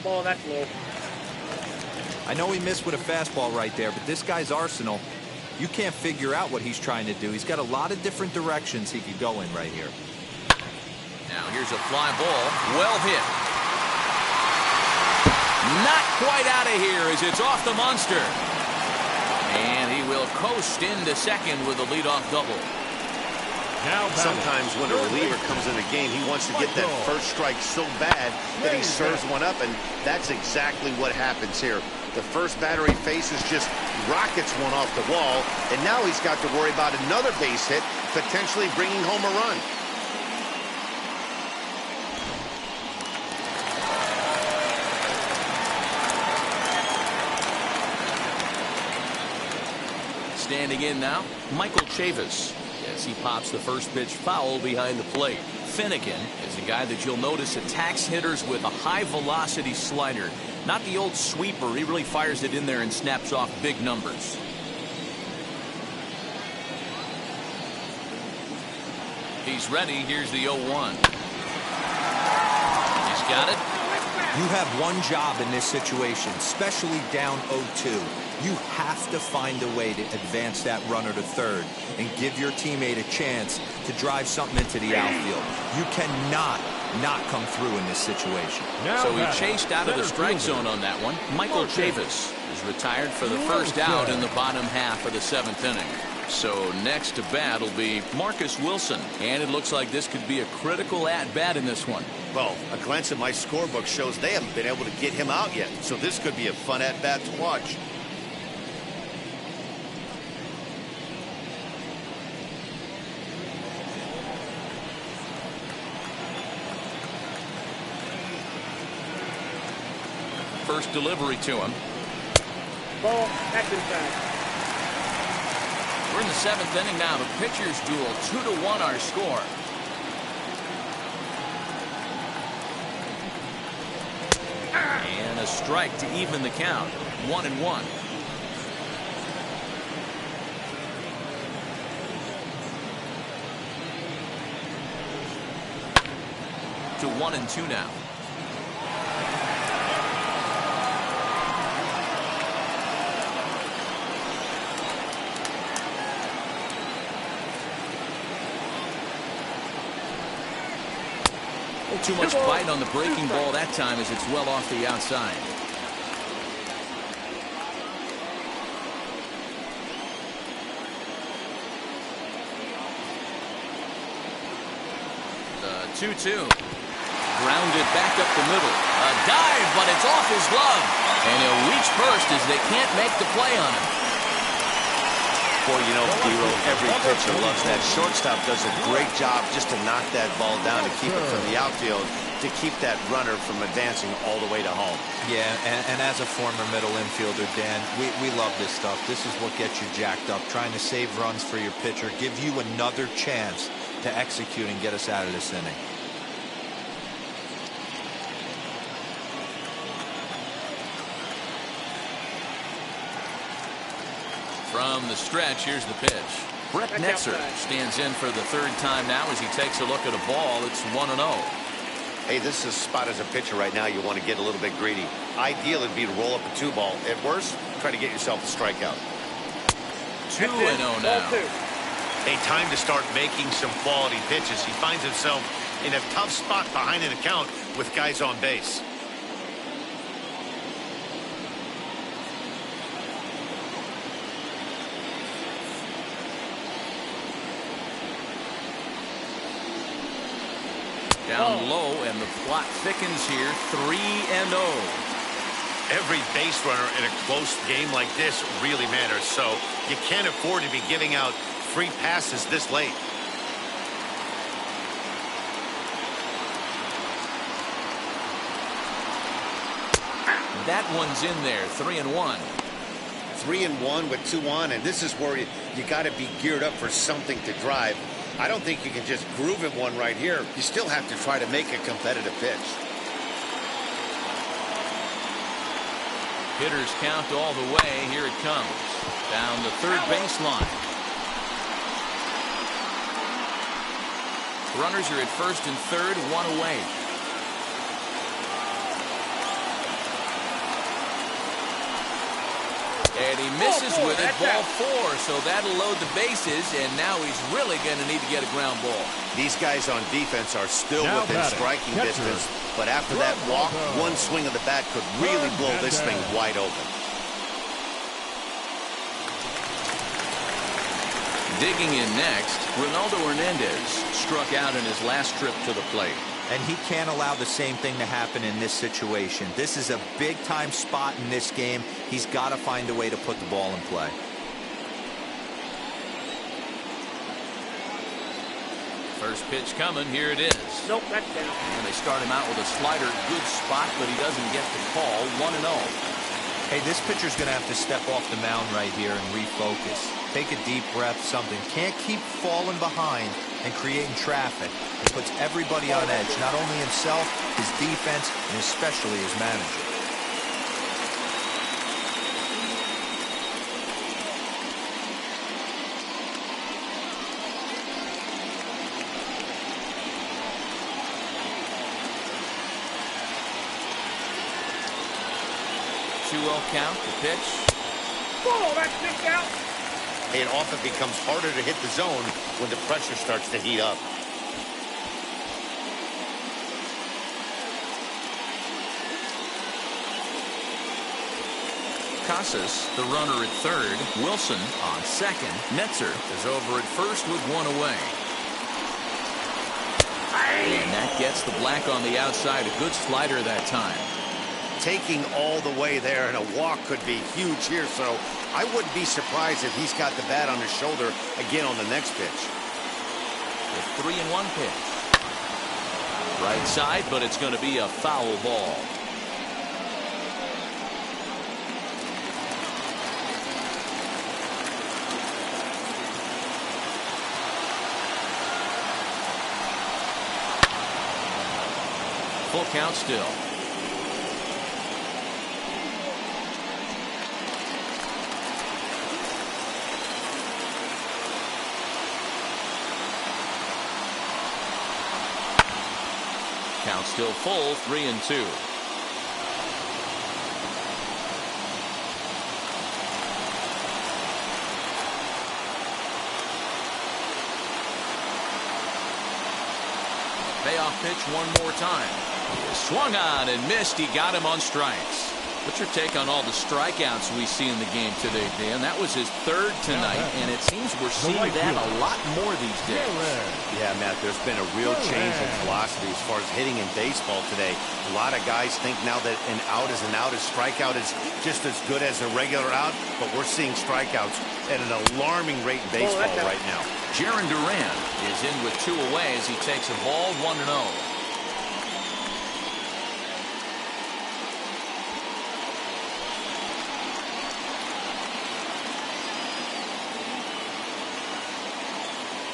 Ball, that's low. I know he missed with a fastball right there, but this guy's arsenal, you can't figure out what he's trying to do. He's got a lot of different directions he could go in right here. Now here's a fly ball, well hit. Not quite out of here as it's off the monster. And he will coast into second with a leadoff double. Sometimes when a reliever comes in the game, he wants to get that first strike so bad that he serves one up, and that's exactly what happens here. The first batter he faces just rockets one off the wall, and now he's got to worry about another base hit, potentially bringing home a run. Standing in now, Michael Chavis, as he pops the first pitch foul behind the plate. Finnegan is a guy that you'll notice attacks hitters with a high velocity slider. Not the old sweeper. He really fires it in there and snaps off big numbers. He's ready. Here's the 0-1. He's got it. You have one job in this situation, especially down 0-2. You have to find a way to advance that runner to third and give your teammate a chance to drive something into the outfield. You cannot not come through in this situation. So he chased out of the strike zone on that one. Michael Chavis is retired for the first out in the bottom half of the 7th inning. So next to bat will be Marcus Wilson. And it looks like this could be a critical at-bat in this one. Well, a glance at my scorebook shows they haven't been able to get him out yet. So this could be a fun at-bat to watch. First delivery to him. Ball, that's inside. We're in the 7th inning now. The pitchers duel, 2-1 our score. a strike to even the count. 1-1. To 1-2 now. Too much bite on the breaking ball that time as it's well off the outside. The 2-2. Grounded back up the middle. A dive, but it's off his glove. And he'll reach first as they can't make the play on him. Boy, you know, Dero, every pitcher loves that. Shortstop does a great job just to knock that ball down, to keep it from the outfield, to keep that runner from advancing all the way to home. Yeah, and as a former middle infielder, Dan, we love this stuff. This is what gets you jacked up, trying to save runs for your pitcher, give you another chance to execute and get us out of this inning. From the stretch, here's the pitch. Brett Netzer stands in for the third time now as he takes a look at a ball. It's 1-0. Hey, this is a spot as a pitcher right now. You want to get a little bit greedy. Ideal would be to roll up a 2-ball. At worst, try to get yourself a strikeout. 2-0 now. Hey, time to start making some quality pitches. He finds himself in a tough spot behind an account with guys on base. Down low, and the plot thickens here. 3-0. Every base runner in a close game like this really matters, so you can't afford to be giving out free passes this late. That one's in there. 3-1. 3-1 with 2 on, and this is where you got to be geared up for something to drive. I don't think you can just groove it one right here. You still have to try to make a competitive pitch. Hitters count all the way. Here it comes. Down the third baseline. Runners are at first and third, 1 away. And he misses with it, ball 4, so that'll load the bases, and now he's really going to need to get a ground ball. These guys on defense are still Now within batting, striking catcher. distance, but after that walk, one swing of the bat could really blow this thing wide open. Digging in next, Ronaldo Hernandez struck out in his last trip to the plate. And he can't allow the same thing to happen in this situation. This is a big-time spot in this game. He's got to find a way to put the ball in play. First pitch coming. Here it is. Nope, that's down. And they start him out with a slider. Good spot, but he doesn't get the call. 1-0. Hey, this pitcher's going to have to step off the mound right here and refocus. Take a deep breath, something. Can't keep falling behind and creating traffic. It puts everybody on edge, not only himself, his defense, and especially his manager. Count, the pitch. Whoa, that's picked out. It often becomes harder to hit the zone when the pressure starts to heat up. Casas, the runner at third. Wilson on second. Netzer is over at first with 1 away. And that gets the black on the outside. A good slider that time. Taking all the way there, and a walk could be huge here, so I wouldn't be surprised if he's got the bat on his shoulder again on the next pitch. The 3-1 pitch. Right side, but it's going to be a foul ball. Full count still. Count still full, 3-2. Payoff pitch one more time. He swung on and missed. He got him on strikes. What's your take on all the strikeouts we see in the game today, Dan? That was his third tonight, and it seems we're seeing that a lot more these days. Yeah, Matt, there's been a real change in philosophy as far as hitting in baseball today. A lot of guys think now that an out is an out, a strikeout is just as good as a regular out, but we're seeing strikeouts at an alarming rate in baseball right now. Jarren Duran is in with 2 away as he takes a ball 1-0.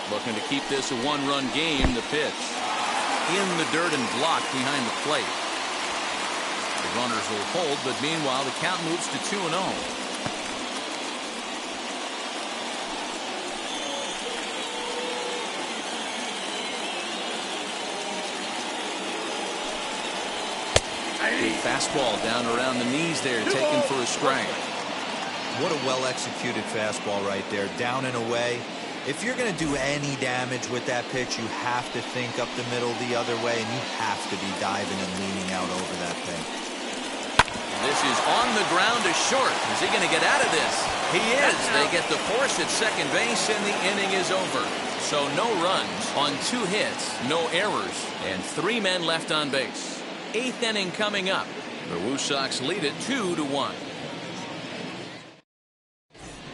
Looking to keep this a 1-run game. The pitch in the dirt and blocked behind the plate. The runners will hold, but meanwhile the count moves to 2-0. Big fastball down around the knees there, taken for a strike. What a well-executed fastball right there, down and away. If you're going to do any damage with that pitch, you have to think up the middle the other way, and you have to be diving and leaning out over that thing. This is on the ground to short. Is he going to get out of this? He is. They get the force at second base, and the inning is over. So no runs on 2 hits, no errors, and 3 men left on base. 8th inning coming up. The Woo Sox lead it 2-1.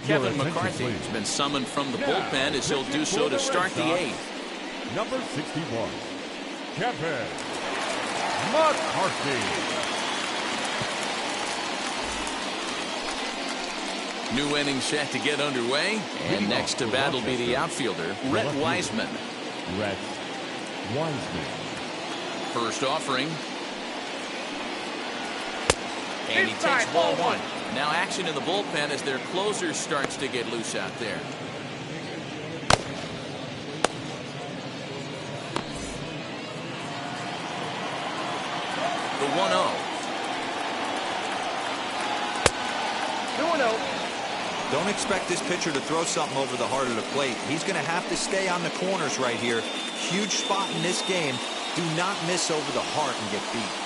Kevin McCarthy has been summoned from the bullpen as he'll do so to start the 8th. Number 61, Kevin McCarthy. New inning set to get underway, and next to bat will be the outfielder, Rhett Wiseman. Rhett Wiseman. First offering. And he takes ball 1. Now action in the bullpen as their closer starts to get loose out there. The 1-0. 2-0. Don't expect this pitcher to throw something over the heart of the plate. He's going to have to stay on the corners right here. Huge spot in this game. Do not miss over the heart and get beat.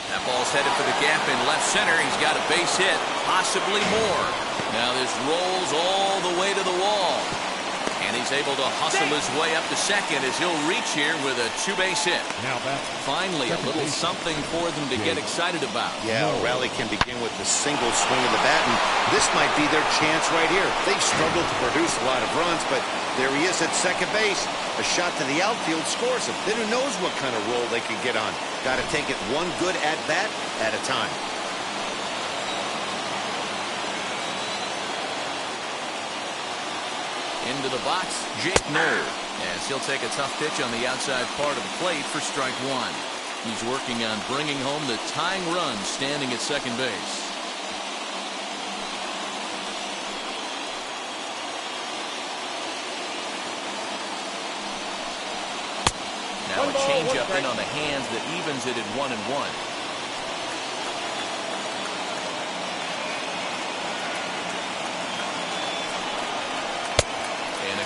That ball's headed for the gap in left center. He's got a base hit, possibly more. Now this rolls all the way to the wall. And he's able to hustle his way up to second as he'll reach here with a 2-base hit. Now back. Finally, a little something for them to get excited about. Yeah, a rally can begin with the single swing of the bat, and this might be their chance right here. They've struggled to produce a lot of runs, but there he is at second base. A shot to the outfield scores him. Then who knows what kind of roll they could get on. Got to take it one good at-bat at a time. Into the box, Jake Noll, as he'll take a tough pitch on the outside part of the plate for strike 1. He's working on bringing home the tying run standing at second base. Now a changeup in on the hands that evens it at 1-1.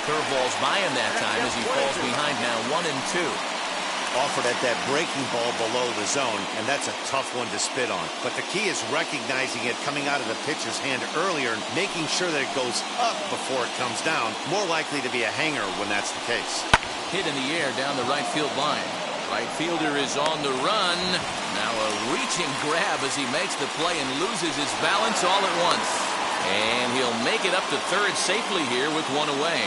Curveball's by him that time as he falls behind now 1-2. Offered at that breaking ball below the zone, and that's a tough one to spit on. But the key is recognizing it coming out of the pitcher's hand earlier and making sure that it goes up before it comes down. More likely to be a hanger when that's the case. Hit in the air down the right field line. Right fielder is on the run. Now a reaching grab as he makes the play and loses his balance all at once. And he'll make it up to third safely here with 1 away.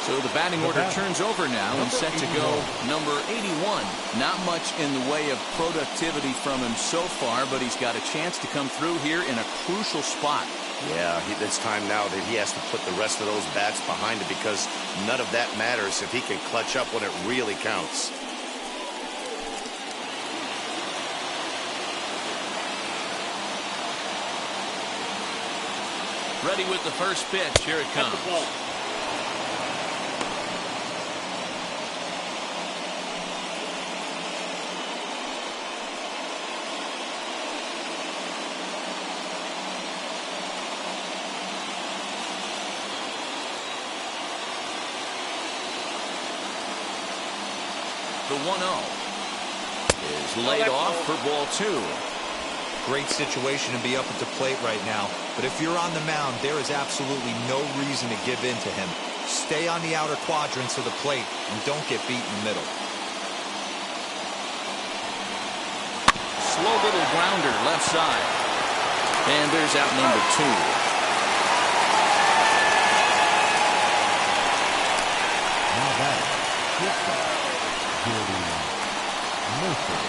So the batting order turns over now and set to go number 81. Not much in the way of productivity from him so far, but he's got a chance to come through here in a crucial spot. Yeah, it's time now that he has to put the rest of those bats behind him because none of that matters if he can clutch up when it really counts. Ready with the first pitch. Here it comes. The 1-0 is laid off for ball 2. Great situation to be up at the plate right now. But if you're on the mound, there is absolutely no reason to give in to him. Stay on the outer quadrants of the plate and don't get beat in the middle. Slow little grounder left side. And there's out number 2. Now batting, shortstop, Jordy Mercer.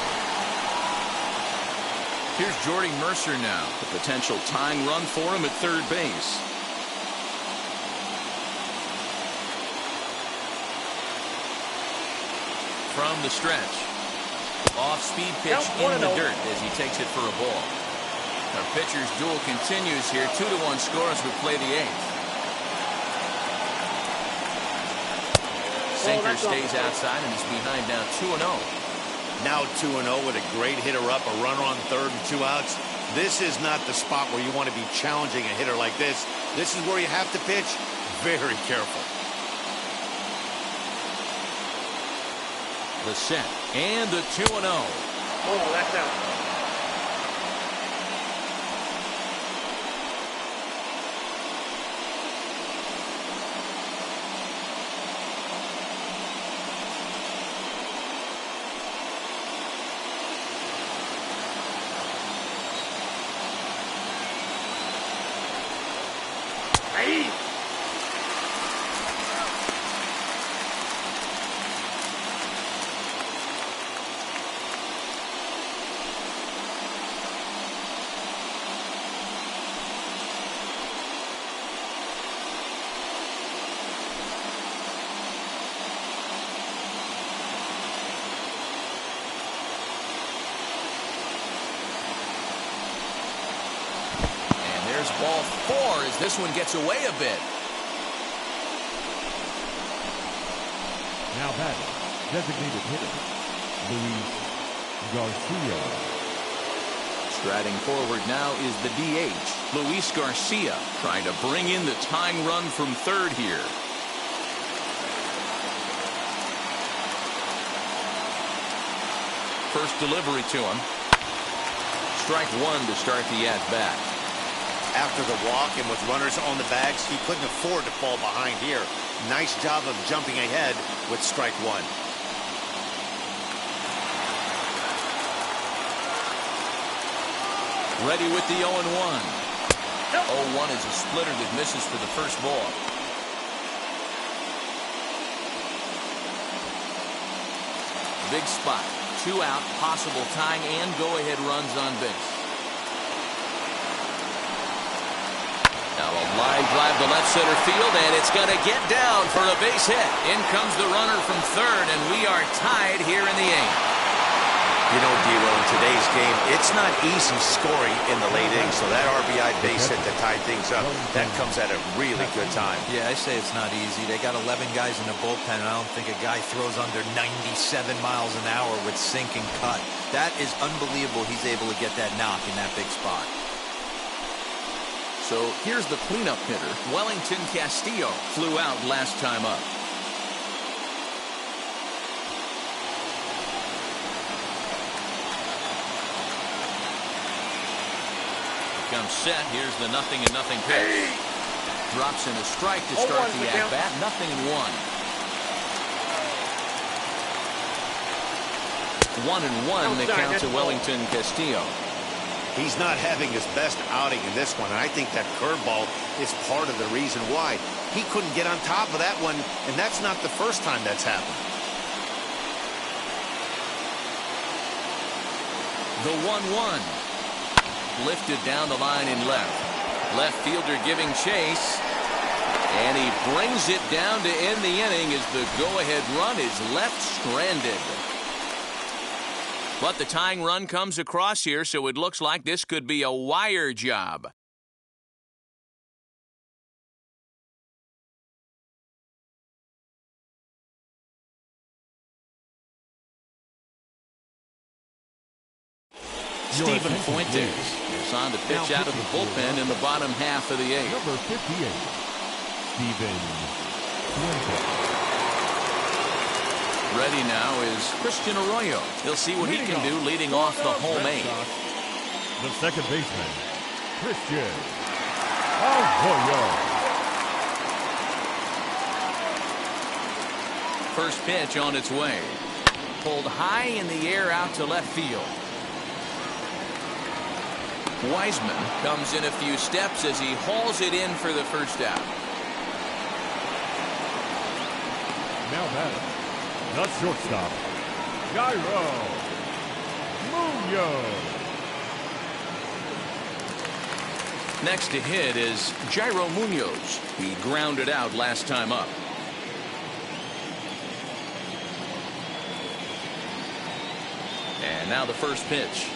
Here's Jordy Mercer now. The potential tying run for him at third base. From the stretch. Off-speed pitch in the dirt as he takes it for a ball. Our pitcher's duel continues here. 2-1 score as we play the 8th. Sinker stays outside and is behind now 2-0. Now 2-0 with a great hitter up, a runner on third and 2 outs. This is not the spot where you want to be challenging a hitter like this. This is where you have to pitch very careful. The set and the 2-0. Oh, that's out. Hey! Ball 4 as this one gets away a bit. Now batting, designated hitter, Luis Garcia. Striding forward now is the DH, Luis Garcia, trying to bring in the tying run from third here. First delivery to him. Strike 1 to start the at-bat. After the walk and with runners on the bags, he couldn't afford to fall behind here. Nice job of jumping ahead with strike 1. Ready with the 0-1. 0-1 is a splitter that misses for the first ball. Big spot. 2 out, possible tying and go-ahead runs on base. Now a line drive to left center field, and it's going to get down for a base hit. In comes the runner from third, and we are tied here in the 8th. You know, D-Will, in today's game, it's not easy scoring in the late innings, so that RBI base hit to tie things up, that comes at a really good time. Yeah, I say it's not easy. They got 11 guys in the bullpen, and I don't think a guy throws under 97 miles an hour with sink and cut. That is unbelievable he's able to get that knock in that big spot. So here's the cleanup hitter. Wellington Castillo flew out last time up. Comes set. Here's the 0-0 pitch. Drops in a strike to start the at-bat. 0-1. 1-1 the count to Wellington Castillo. He's not having his best outing in this one, and I think that curveball is part of the reason why. He couldn't get on top of that one, and that's not the first time that's happened. The 1-1. Lifted down the line in left. Left fielder giving chase. And he brings it down to end the inning as the go-ahead run is left stranded. But the tying run comes across here, so it looks like this could be a wire job. Steven Fuentes is on to pitch out of the bullpen in the bottom half of the 8th. Number 58, Steven Fuentes. ready now is Christian Arroyo. He'll see what he can do leading off the home eight. The second baseman, Christian Arroyo. First pitch on its way. Pulled high in the air out to left field. Wiseman comes in a few steps as he hauls it in for the first out. Now batting, the shortstop, Jairo Munoz. Next to hit is Jairo Munoz. He grounded out last time up. And now the first pitch.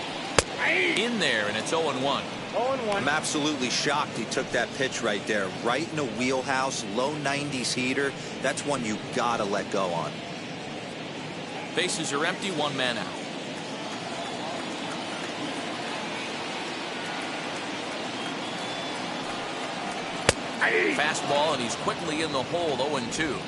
In there, and it's 0-1. 0-1. I'm absolutely shocked he took that pitch right there. Right in the wheelhouse, low 90s heater. That's one you gotta let go on. Bases are empty, one man out. Fastball, and he's quickly in the hole, 0-2.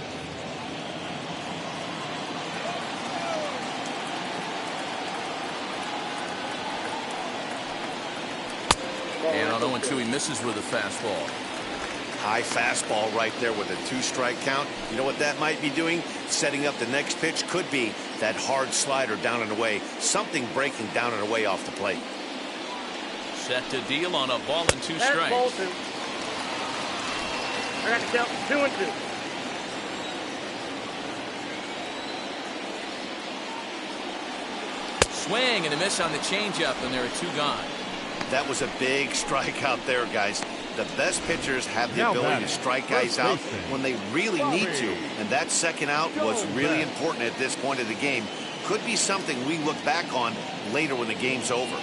And on 0-2, he misses with a fastball. High fastball right there with a 2-strike count. You know what that might be doing? Setting up the next pitch. Could be that hard slider down and away. Something breaking down and away off the plate. Set to deal on a ball and 2 That's strikes. Bolton. I got to count 2-2. Swing and a miss on the changeup, and there are 2 gone. That was a big strikeout there, guys. The best pitchers have the ability to strike guys out when they really need to. And that second out was really important at this point of the game. Could be something we look back on later when the game's over.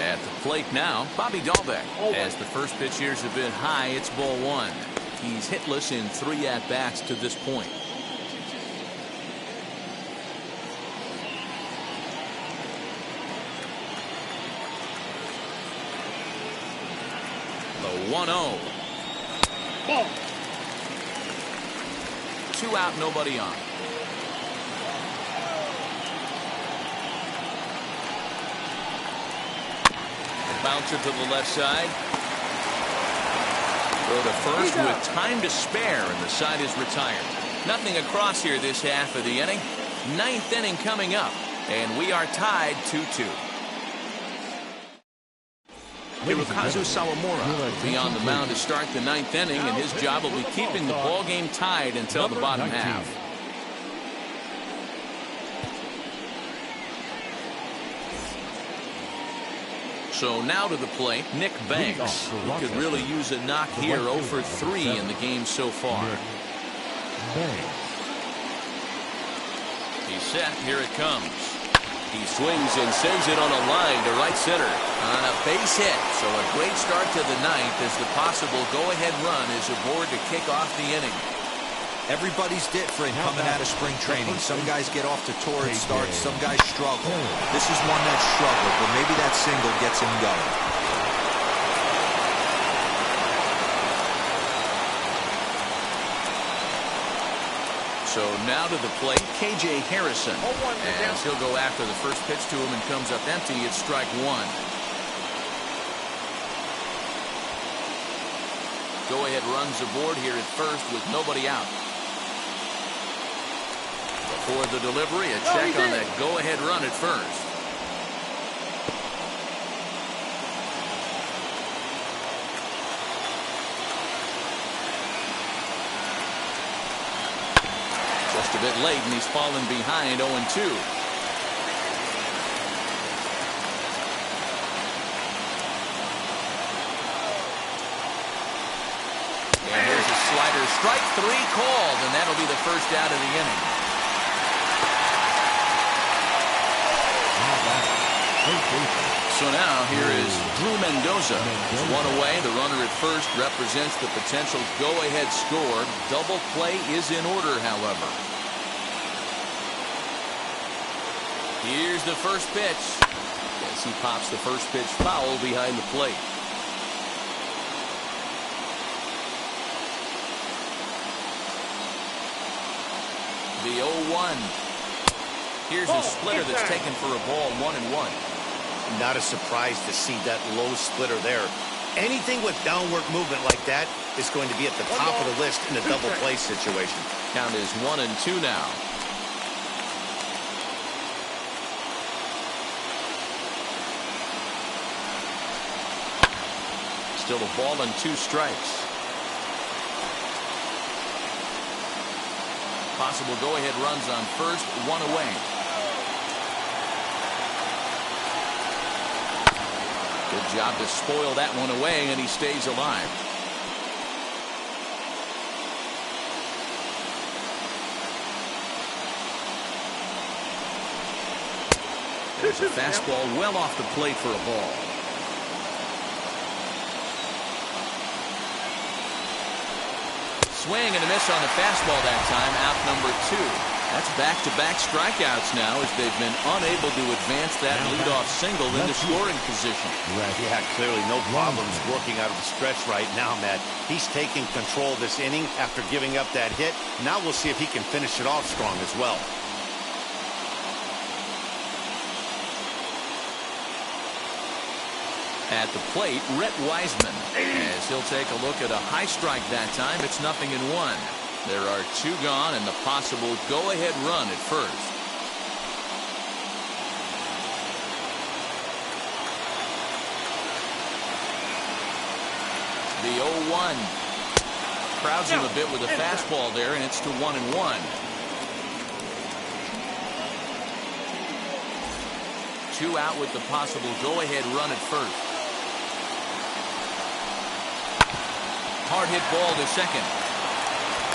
At the plate now, Bobby Dahlbeck. As the first pitch here's a bit high, it's ball 1. He's hitless in 3 at-bats to this point. The 1-0. Ball. 2 out, nobody on. Bouncer to the left side. Throw to first with time to spare, and the side is retired. Nothing across here this half of the inning. 9th inning coming up, and we are tied 2-2. Hirokazu Sawamura will be on the mound to start the 9th inning, and his job will be keeping the ball game tied until the bottom half. So now to the plate, Nick Banks. He could really use a knock here. 0 for 3 in the game so far. He's set. Here it comes. He swings and sends it on a line to right center. On a base hit. So a great start to the 9th as the possible go-ahead run is aboard to kick off the inning. Everybody's different coming out of spring training. Some guys get off to torrid starts. Some guys struggle. This is one that struggled, but maybe that single gets him going. So now to the plate, KJ Harrison. As he'll go after the first pitch to him and comes up empty, it's strike 1. Go-ahead runs aboard here at first with nobody out. Before the delivery, a check on that go-ahead run at first. Just a bit late, and he's fallen behind 0-2. And there's a slider. Strike 3 called, and that'll be the first out of the inning. So now here is Drew Mendoza. One away. The runner at first represents the potential go-ahead score. Double play is in order, however. Here's the first pitch. as he pops the first pitch foul behind the plate. The 0-1. Here's a splitter that's taken for a ball, 1-1. Not a surprise to see that low splitter there. Anything with downward movement like that is going to be at the top of the list in a double play situation. Count is 1-2 now. Still a ball and 2 strikes. Possible go-ahead runs on first, 1 away. Good job to spoil that one away, and he stays alive. There's a fastball well off the plate for a ball. Swing and a miss on the fastball that time, out number 2. That's back-to-back strikeouts now as they've been unable to advance that leadoff single into scoring position. Yeah, clearly no problems working out of the stretch right now, Matt. He's taking control of this inning after giving up that hit. Now we'll see if he can finish it off strong as well. At the plate, Rhett Wiseman, as he'll take a look at a high strike that time. It's 0-1. There are 2 gone and the possible go-ahead run at first. The 0-1. Crowds him a bit with a fastball there, and it's to 1-1. 2 out with the possible go-ahead run at first. Hard hit ball to second.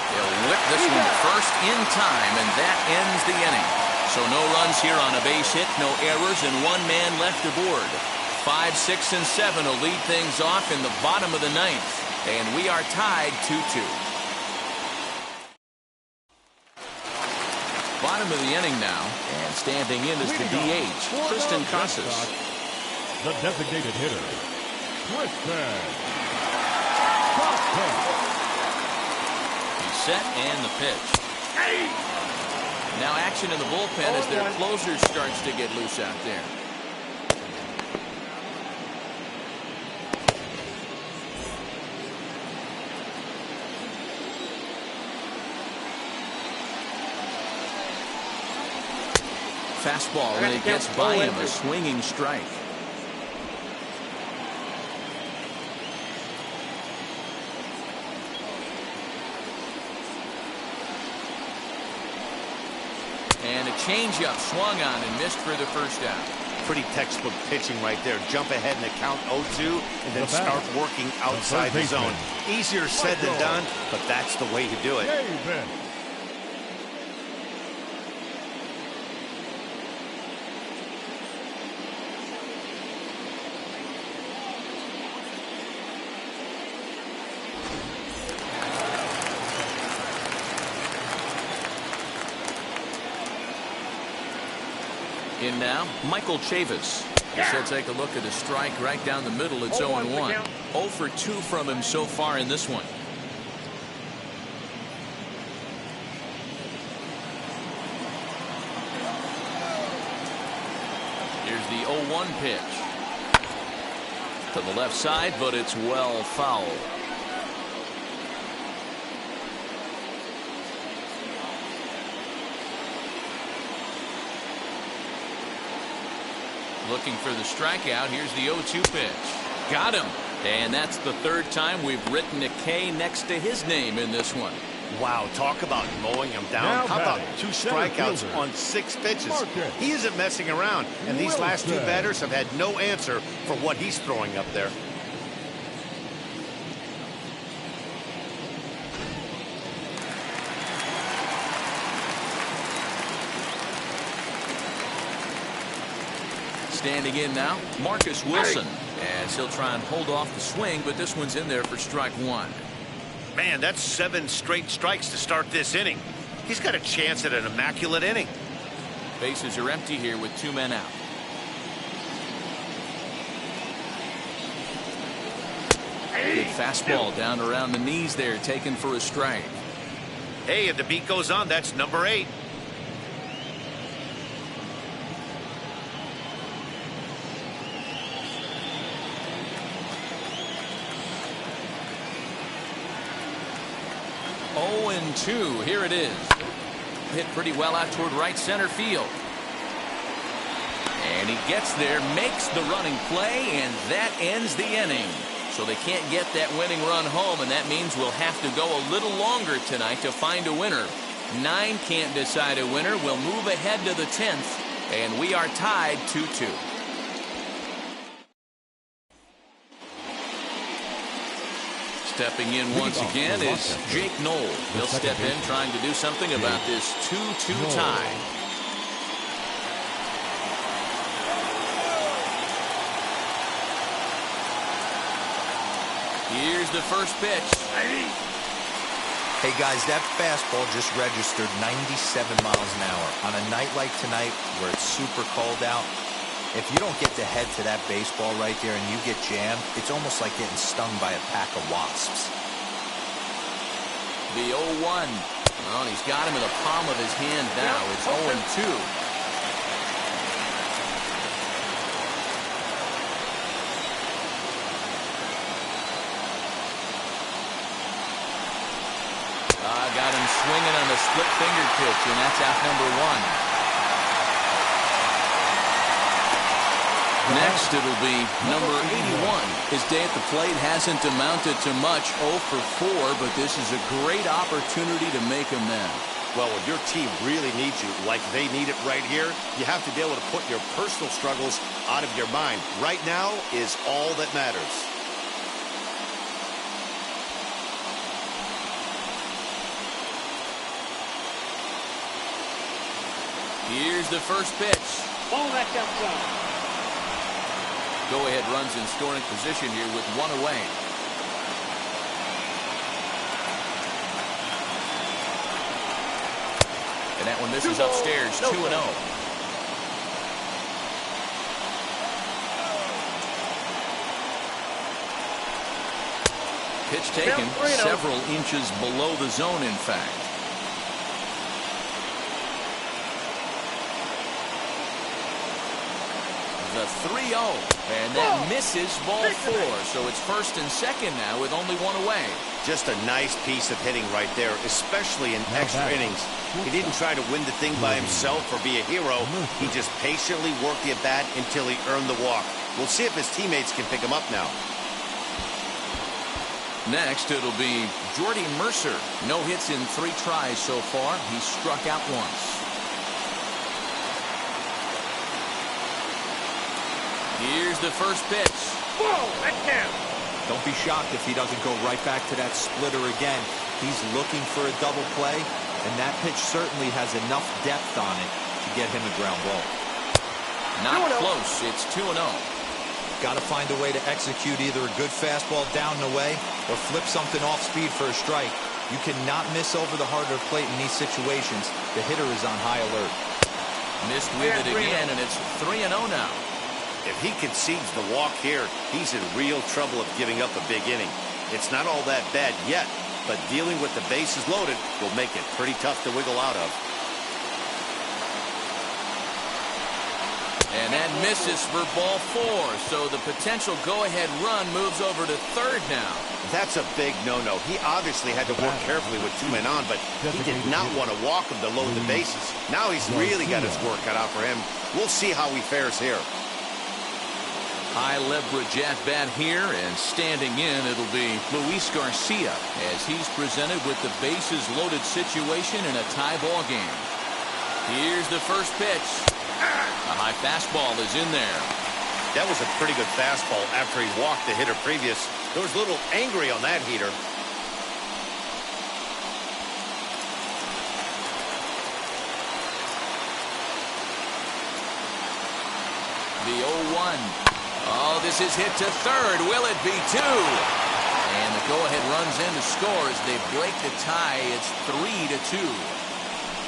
They'll whip this one to first in time, and that ends the inning. So no runs here on a base hit, no errors, and 1 man left aboard. 5, 6, and 7 will lead things off in the bottom of the 9th, and we are tied 2-2. Bottom of the inning now, and standing in is the DH, Triston Casas. The designated hitter, Triston. He's set and the pitch. Now action in the bullpen as their closer starts to get loose out there. Fastball, and it gets by him, a swinging strike. And a changeup swung on and missed for the first out. Pretty textbook pitching right there. Jump ahead in the count 0-2 and then start working outside the zone. Easier said than done, but that's the way to do it. In now, Michael Chavis. He'll take a look at a strike right down the middle. It's 0-1. 0 for 2 from him so far in this one. Here's the 0-1 pitch. To the left side, but it's well fouled. Looking for the strikeout. Here's the 0-2 pitch. Got him. And that's the 3rd time we've written a K next to his name in this one. Wow, talk about mowing him down. How about 2 strikeouts on 6 pitches? He isn't messing around, and these last 2 batters have had no answer for what he's throwing up there. Standing in now, Marcus Wilson, as he'll try and hold off the swing, but this one's in there for strike 1. Man, that's 7 straight strikes to start this inning. He's got a chance at an immaculate inning. Bases are empty here with 2 men out. Good fastball down around the knees there, taken for a strike. Hey, and the beat goes on. That's number 8. Oh, and 2. Here it is. Hit pretty well out toward right center field. And he gets there, makes the running play, and that ends the inning. So they can't get that winning run home, and that means we'll have to go a little longer tonight to find a winner. 9 can't decide a winner. We'll move ahead to the 10th, and we are tied 2-2. Stepping in once again is Jake Knoll. He'll step in trying to do something about this 2-2 tie. Here's the first pitch. Hey guys, that fastball just registered 97 miles an hour. On a night like tonight where it's super cold out, if you don't get the head to that baseball right there and you get jammed, it's almost like getting stung by a pack of wasps. The 0-1. Well, he's got him in the palm of his hand now. It's 0-2. Got him swinging on the split finger pitch, and that's out number 1. Next, it'll be number 81. His day at the plate hasn't amounted to much, 0 for 4, but this is a great opportunity to make amends. Well, when your team really needs you, like they need it right here, you have to be able to put your personal struggles out of your mind. Right now is all that matters. Here's the first pitch. Ball back outside. Go-ahead runs in scoring position here with 1 away. And that one misses upstairs, 2-0. Pitch taken several inches below the zone, in fact. The 3-0, and that misses ball 4. So it's first and second now with only 1 away. Just a nice piece of hitting right there, especially in extra innings. He didn't try to win the thing by himself or be a hero. He just patiently worked the at-bat until he earned the walk. We'll see if his teammates can pick him up now. Next, it'll be Jordy Mercer. No hits in 3 tries so far. He struck out once. Here's the first pitch. Whoa, that counts. Don't be shocked if he doesn't go right back to that splitter again. He's looking for a double play, and that pitch certainly has enough depth on it to get him a ground ball. Not close. It's 2-0. Got to find a way to execute either a good fastball down and away or flip something off speed for a strike. You cannot miss over the heart of the plate in these situations. The hitter is on high alert. Missed with it again, and it's 3-0 now. If he concedes the walk here, he's in real trouble of giving up a big inning. It's not all that bad yet, but dealing with the bases loaded will make it pretty tough to wiggle out of. And that misses for ball 4, so the potential go-ahead run moves over to third now. That's a big no-no. He obviously had to work carefully with 2 men on, but he did not want to walk him to load the bases. Now he's really got his work cut out for him. We'll see how he fares here. High leverage at bat here, and standing in, it'll be Luis Garcia as he's presented with the bases loaded situation in a tie ball game. Here's the first pitch. A high fastball is in there. That was a pretty good fastball after he walked the hitter previous. There was a little angry on that heater. The 0-1. Oh, this is hit to third. Will it be 2? And the go-ahead runs in to score as they break the tie. It's 3-2.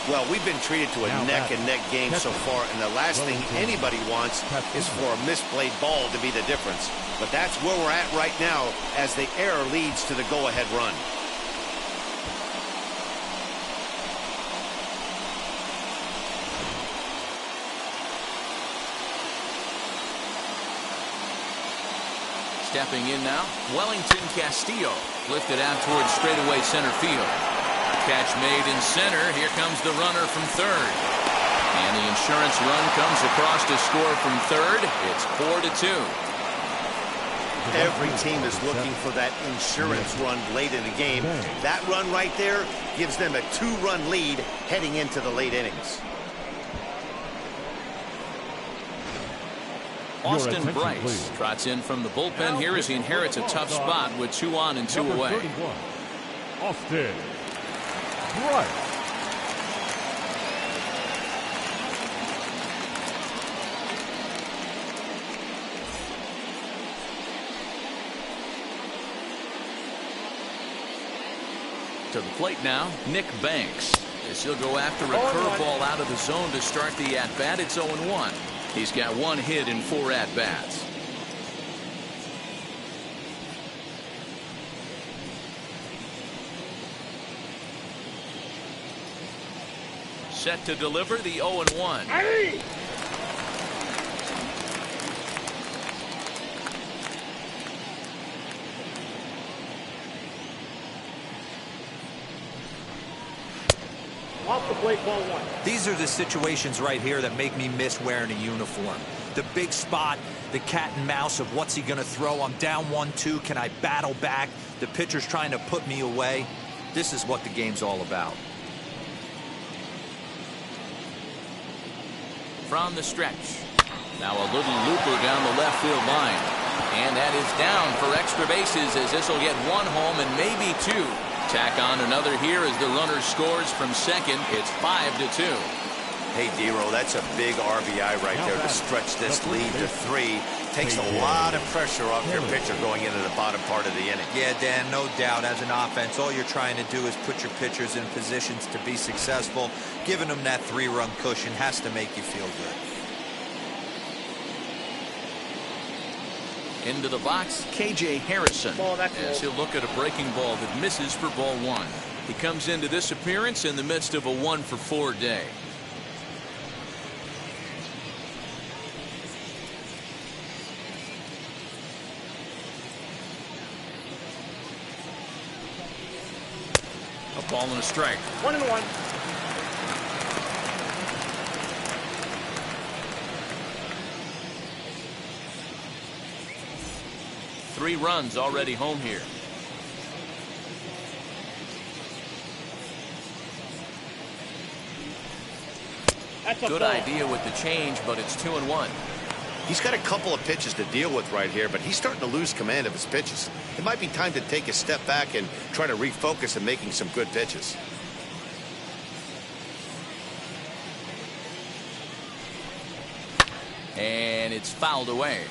Well, we've been treated to a neck-and-neck game so far, and the last thing anybody wants is for a misplayed ball to be the difference. But that's where we're at right now as the error leads to the go-ahead run. Stepping in now, Wellington Castillo. Lifted out towards straightaway center field. Catch made in center. Here comes the runner from third. And the insurance run comes across to score from third. It's 4-2. Every team is looking for that insurance run late in the game. That run right there gives them a 2-run lead heading into the late innings. Austin Bryce trots in from the bullpen here as he inherits a tough spot with 2 on and 2 away. 31, Austin Bryce. To the plate now, Nick Banks. As he'll go after a curveball out of the zone to start the at-bat. It's 0-1. He's got 1 hit in 4 at-bats. Set to deliver the 0-1. Hey! Off the plate, ball 1. These are the situations right here that make me miss wearing a uniform. The big spot, the cat and mouse of what's he going to throw. I'm down 1-2. Can I battle back? The pitcher's trying to put me away. This is what the game's all about. From the stretch. Now a little looper down the left field line. And that is down for extra bases as this will get 1 home and maybe 2. Tack on another here as the runner scores from second. It's 5-2. Hey, Dero, that's a big RBI right there to stretch this lead to 3. Takes a lot of pressure off your pitcher going into the bottom part of the inning. Yeah, Dan, no doubt. As an offense, all you're trying to do is put your pitchers in positions to be successful. Giving them that 3-run cushion has to make you feel good. Into the box, KJ Harrison, as he'll look at a breaking ball that misses for ball 1. He comes into this appearance in the midst of a 1-for-4 day. A ball and a strike. 1-1. Three runs already home here. Good idea with the change, but it's 2-1. He's got a couple of pitches to deal with right here, but he's starting to lose command of his pitches. It might be time to take a step back and try to refocus on making some good pitches. And it's fouled away.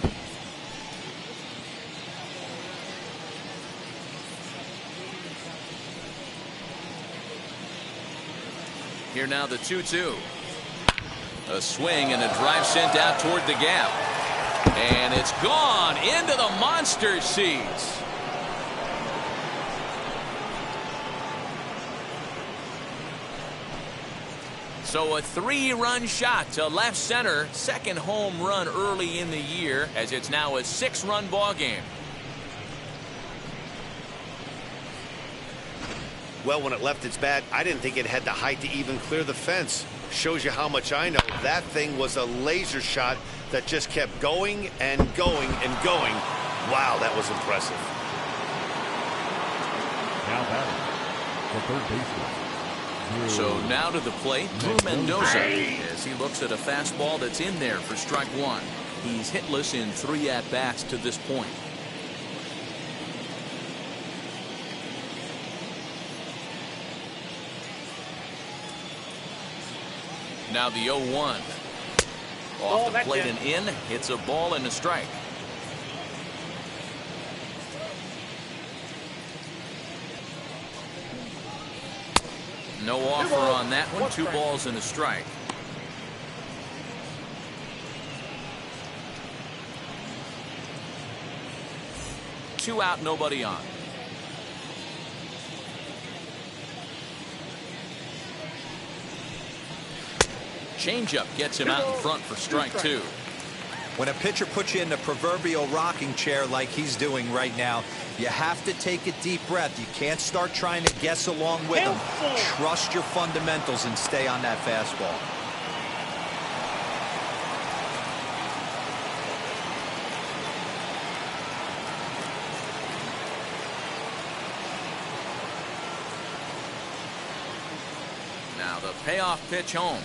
Here now the 2-2. A swing and a drive sent out toward the gap. And it's gone into the monster seats. So a 3-run shot to left center. Second home run early in the year as it's now a 6-run ball game. Well, when it left its bat, I didn't think it had the height to even clear the fence. Shows you how much I know. That thing was a laser shot that just kept going and going and going. Wow, that was impressive. Now batting, the third baseman. So now to the plate, Drew Mendoza, as he looks at a fastball that's in there for strike 1. He's hitless in 3 at-bats to this point. Now the 0-1. Off the plate and in. It's a ball and a strike. No offer on that one. 2 balls and a strike. Two out, nobody on. Changeup gets him out in front for strike 2. When a pitcher puts you in the proverbial rocking chair like he's doing right now, you have to take a deep breath. You can't start trying to guess along with him. Trust your fundamentals and stay on that fastball. Now the payoff pitch home.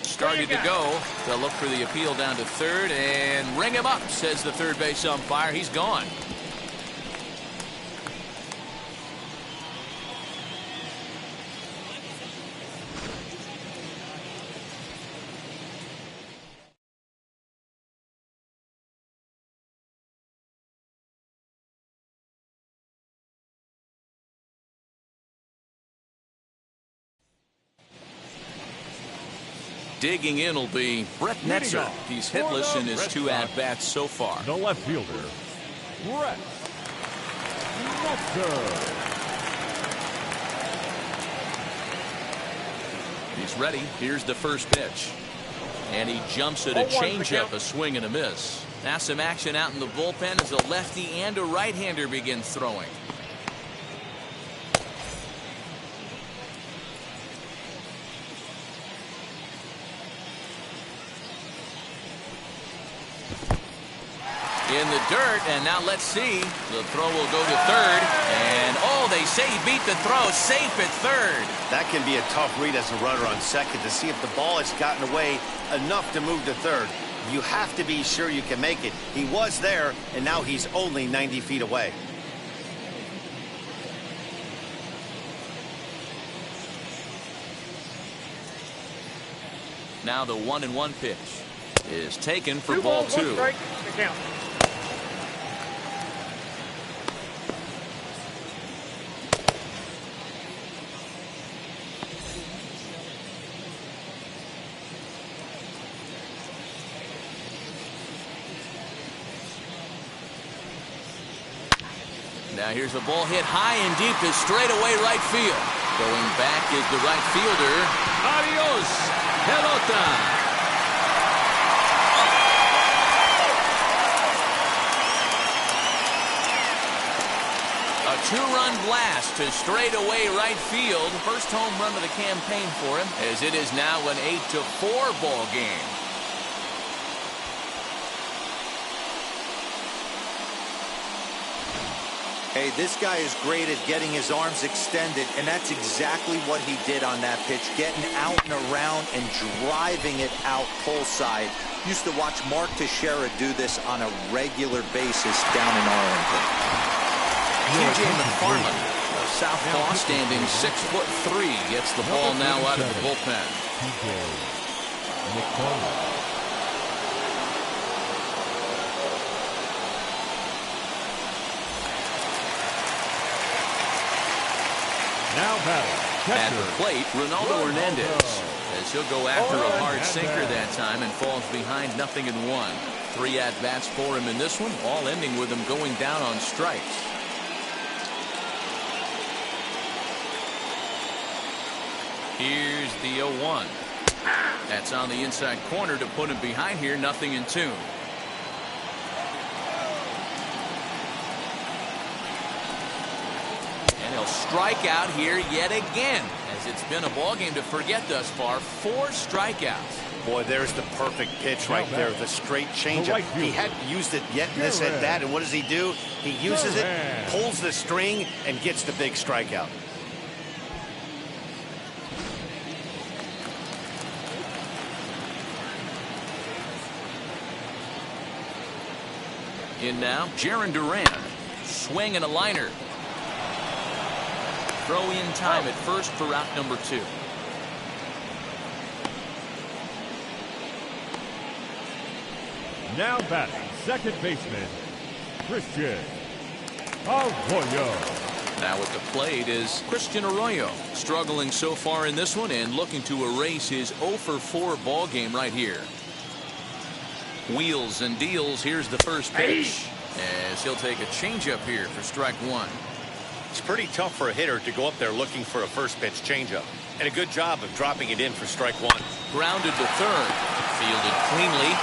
Started to go. They'll look for the appeal down to third and ring him up, says the third base umpire. He's gone. Digging in will be Brett Netzer. He's hitless in his 2 at-bats so far. The left fielder, Brett Netzer. He's ready. Here's the first pitch. And he jumps at a changeup, a swing and a miss. Now some action out in the bullpen as a lefty and a right-hander begin throwing. In the dirt, and now let's see. The throw will go to third, and oh, they say he beat the throw, safe at third. That can be a tough read as a runner on second to see if the ball has gotten away enough to move to third. You have to be sure you can make it. He was there, and now he's only 90 feet away. Now the 1-1 pitch is taken for ball 2. 2 strike, the count. Now here's a ball hit high and deep to straightaway right field. Going back is the right fielder. Adios, pelota. A 2-run blast to straightaway right field. First home run of the campaign for him, as it is now an 8-4 ball game. Hey, this guy is great at getting his arms extended, and that's exactly what he did on that pitch, getting out and around and driving it out pull side. Used to watch Mark Teixeira do this on a regular basis down in Arlington. TJ McFarland, a southpaw standing 6'3", gets the ball now out of the bullpen. TJ McFarland. Now batting, at the plate, Ronaldo Hernandez, as he'll go after a hard sinker that time and falls behind 0-1. 3 at-bats for him in this one, all ending with him going down on strikes. Here's the 0-1. That's on the inside corner to put him behind here, 0-2. Strike out here yet again, as it's been a ball game to forget thus far. 4 strikeouts. Boy, there's the perfect pitch right there, the straight changeup. He hadn't used it yet in this at bat, and what does he do? He uses it, pulls the string, and gets the big strikeout. In now, Jarren Duran. Swing and a liner. Throw in time at first for route number 2. Now batting, second baseman, Christian Arroyo. Now at the plate is Christian Arroyo, struggling so far in this one and looking to erase his 0 for 4 ball game right here. Wheels and deals. Here's the first pitch, as he'll take a changeup here for strike one. It's pretty tough for a hitter to go up there looking for a first pitch changeup, and a good job of dropping it in for strike one. Grounded to third, fielded cleanly.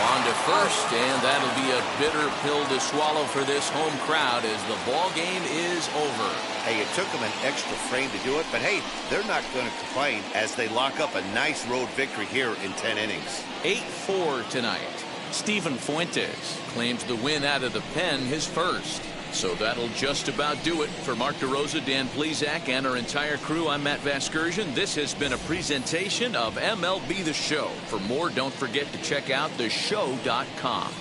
On to first, and that'll be a bitter pill to swallow for this home crowd as the ball game is over. Hey, it took them an extra frame to do it, but hey, they're not going to complain as they lock up a nice road victory here in 10 innings. 8-4 tonight. Steven Fuentes claims the win out of the pen, his first. So that'll just about do it. For Mark DeRosa, Dan Plesac, and our entire crew, I'm Matt Vasgersian. This has been a presentation of MLB The Show. For more, don't forget to check out theshow.com.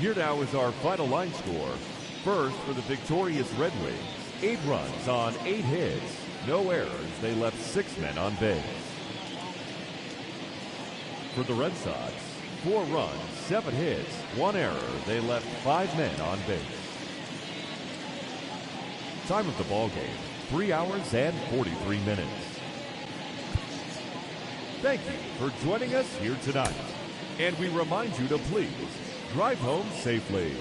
Here now is our final line score. First, for the victorious Red Wings, 8 runs on 8 hits, no errors. They left 6 men on base. For the Red Sox, 4 runs, 7 hits, 1 error. They left 5 men on base. Time of the ball game, 3 hours and 43 minutes. Thank you for joining us here tonight. And we remind you to please drive home safely.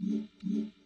Mm-hmm.